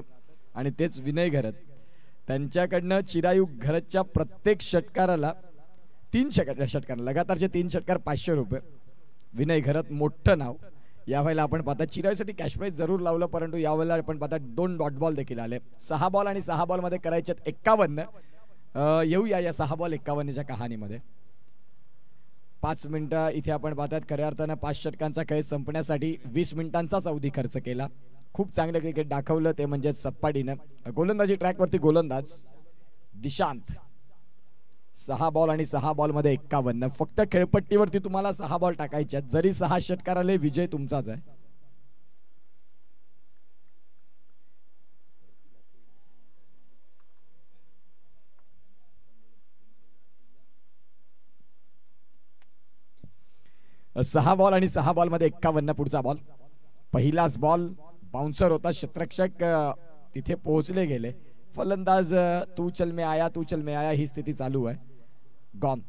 आणि तेच विनय घरत. त्यांच्याकडनं चिरायू घरतच्या प्रत्येक षटकाराला 3 षटकार लगातारचे 3 षटकार 500 रुपये. विनय घरत मोठं नाव. यावेळेला आपण पाहता चिरायूसाठी कॅश प्राइज जरूर लावलं, परंतु यावेळेला आपण पाहता 2 डॉट बॉल देखील आले. 6 बॉल आणि 6 बॉल मध्ये करायचे 51. येऊया या 6 बॉल 51च्या कहाणीमध्ये. 5 मिनिटं इथे आपण पाहतात खऱ्या अर्थानं 5 षटकांचा खेळ संपण्यासाठी 20 मिनिटांचाच अवधी खर्च केला. खूप चांगलं क्रिकेट दाखवलं ते म्हणजे सतपाडीनं. गोलंदाजी ट्रॅकवरती गोलंदाज दिशांत. 6 बॉल आणि 6 बॉल मध्ये 51. फक्त खेळपट्टीवरती तुम्हाला 6 बॉल टाकायचे, जरी 6 षटकार आले विजय तुमचाच आहे. सहा बॉल आणि 6 बॉल मध्ये 51. पुढचा बॉल पहिलाच बॉल बाउन्सर होता. क्षेत्ररक्षक तिथे पोहोचले गेले. फलंदाज तू चल में आया ही स्थिती चालू आहे. गॉन.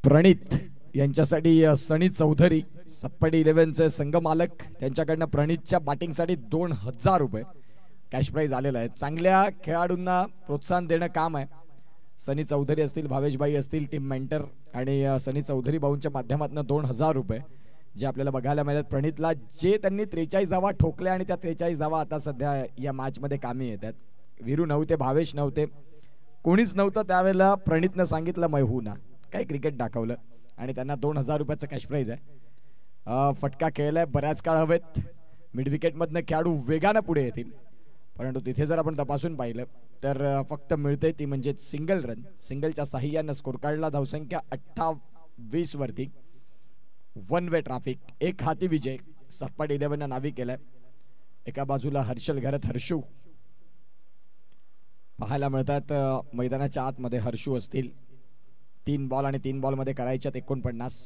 प्रणित यांच्यासाठी सनी चौधरी सतपाडी 11चे संघ मालक, त्यांच्याकडनं प्रणितच्या बॅटिंगसाठी 2000 रुपये कॅश प्राइज आलेला आहे. चांगल्या खेळाडूंना प्रोत्साहन देणं काम आहे. सनी चौधरी असतील, भावेशभाई असतील, टीम मेंटर आणि सनी चौधरी भाऊंच्या माध्यमातून 2000 रुपये जे आपल्याला बघायला मिळतात. प्रणितला जे त्यांनी 43 धावा ठोकल्या आणि त्या 43 धावा आता सध्या या मॅच मध्ये कामी येतात. वीरू नव्हते, भावेश नव्हते, कोणीच नव्हतं त्यावेळेला प्रणितनं सांगितलं मैं हूं ना. काय क्रिकेट दाखवलं आणि त्यांना 2000 रुपयाचं कॅश प्राइज आहे. फटका खेळलाय, बऱ्याच काळ हवेत. मिड विकेट मधनं खेळाडू वेगानं पुढे येतील, परंतु तिथे जर आपण तपासून पाहिलं तर फक्त मिळते ती म्हणजे सिंगल रन. सिंगलच्या साह्यानं स्कोर काढला. धावसंख्या 28 वरती. 1 वे ट्रॅफिक, एक हाती विजय सतपाडी 11 नावी केलाय. एका बाजूला हर्षल घरत हर्षू पाहायला मिळतात. मैदानाच्या आतमध्ये हर्षू असतील. 3 बॉल आणि 3 बॉल मध्ये करायच्यात 49.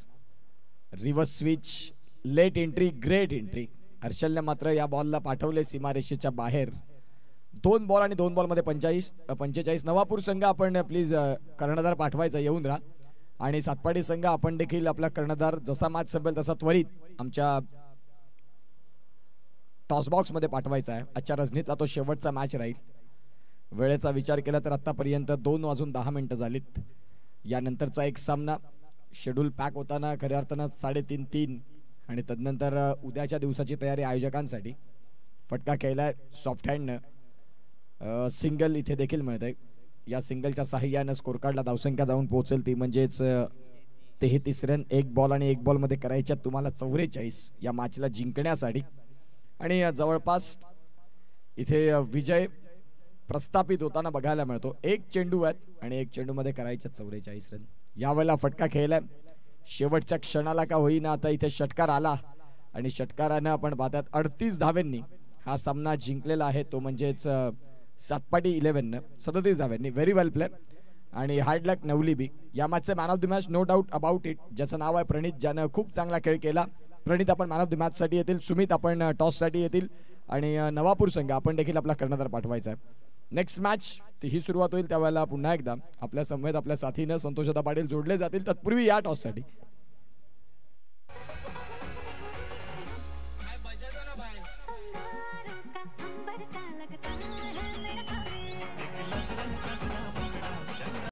Reverse switch, late entry, great entry. हर्षलने मात्र या बॉलला पाठवले सीमारेषेच्या बाहेर. 2 बॉल आणि 2 बॉल मध्ये 45. नवापूर संघ आपण प्लीज कर्णधार पाठवायचा, येऊन राहा. आणि सातपाडी संघ आपण देखील आपला कर्णधार जसा मॅच संपेल तसा त्वरित आमच्या टॉस बॉक्स मध्ये पाठवायचा आहे. आजच्या रजनीतला तो शेवटचा मॅच राहील. वेळेचा विचार केला तर आतापर्यंत 2:10 झालीत. यानंतरचा एक सामना शेड्यूल पॅक होताना खऱ्या अर्थानं 3:30 आणि तदनंतर उद्याच्या दिवसाची तयारी आयोजकांसाठी. फटका खेळलाय सॉफ्ट हँडनं. सिंगल इथे देखील मिळत आहे. या सिंगलच्या साहाय्यानं स्कोर कार्डला धावसंख्या जाऊन पोहोचेल ती म्हणजेच 33 रन. 1 बॉल आणि 1 बॉल मध्ये करायच्या तुम्हाला 44 या मॅचला जिंकण्यासाठी. आणि जवळपास इथे विजय प्रस्थापित होताना बघायला मिळतो. 1 चेंडू आहेत आणि 1 चेंडू मध्ये करायच्या 44 रन. यावेळेला फटका खेळलाय शेवटच्या क्षणाला का होईना आता इथे षटकार आला आणि षटकारानं आपण पाहतात 38 धावांनी हा सामना जिंकलेला आहे. तो म्हणजेच सातपाटी 11 37 धावांनी. व्हेरी वेल प्ले आणि हार्ड लक नवलीबी. या मॅचचे man of the match no doubt about it. ज्याचं नाव आहे प्रणित, ज्यानं खूप चांगला खेळ केला. प्रणित आपण मॅन ऑफ द मॅच साठी येतील. सुमित आपण टॉस साठी येतील आणि नवापूर संघ आपण देखील आपला कर्णधार पाठवायचा आहे. नेक्स्ट मॅच ही सुरुवात होईल त्यावेळेला पुन्हा एकदा आपल्या समवेत आपल्या साथीनं संतोषदा पाटील जोडले जातील. तत्पूर्वी या टॉस साठी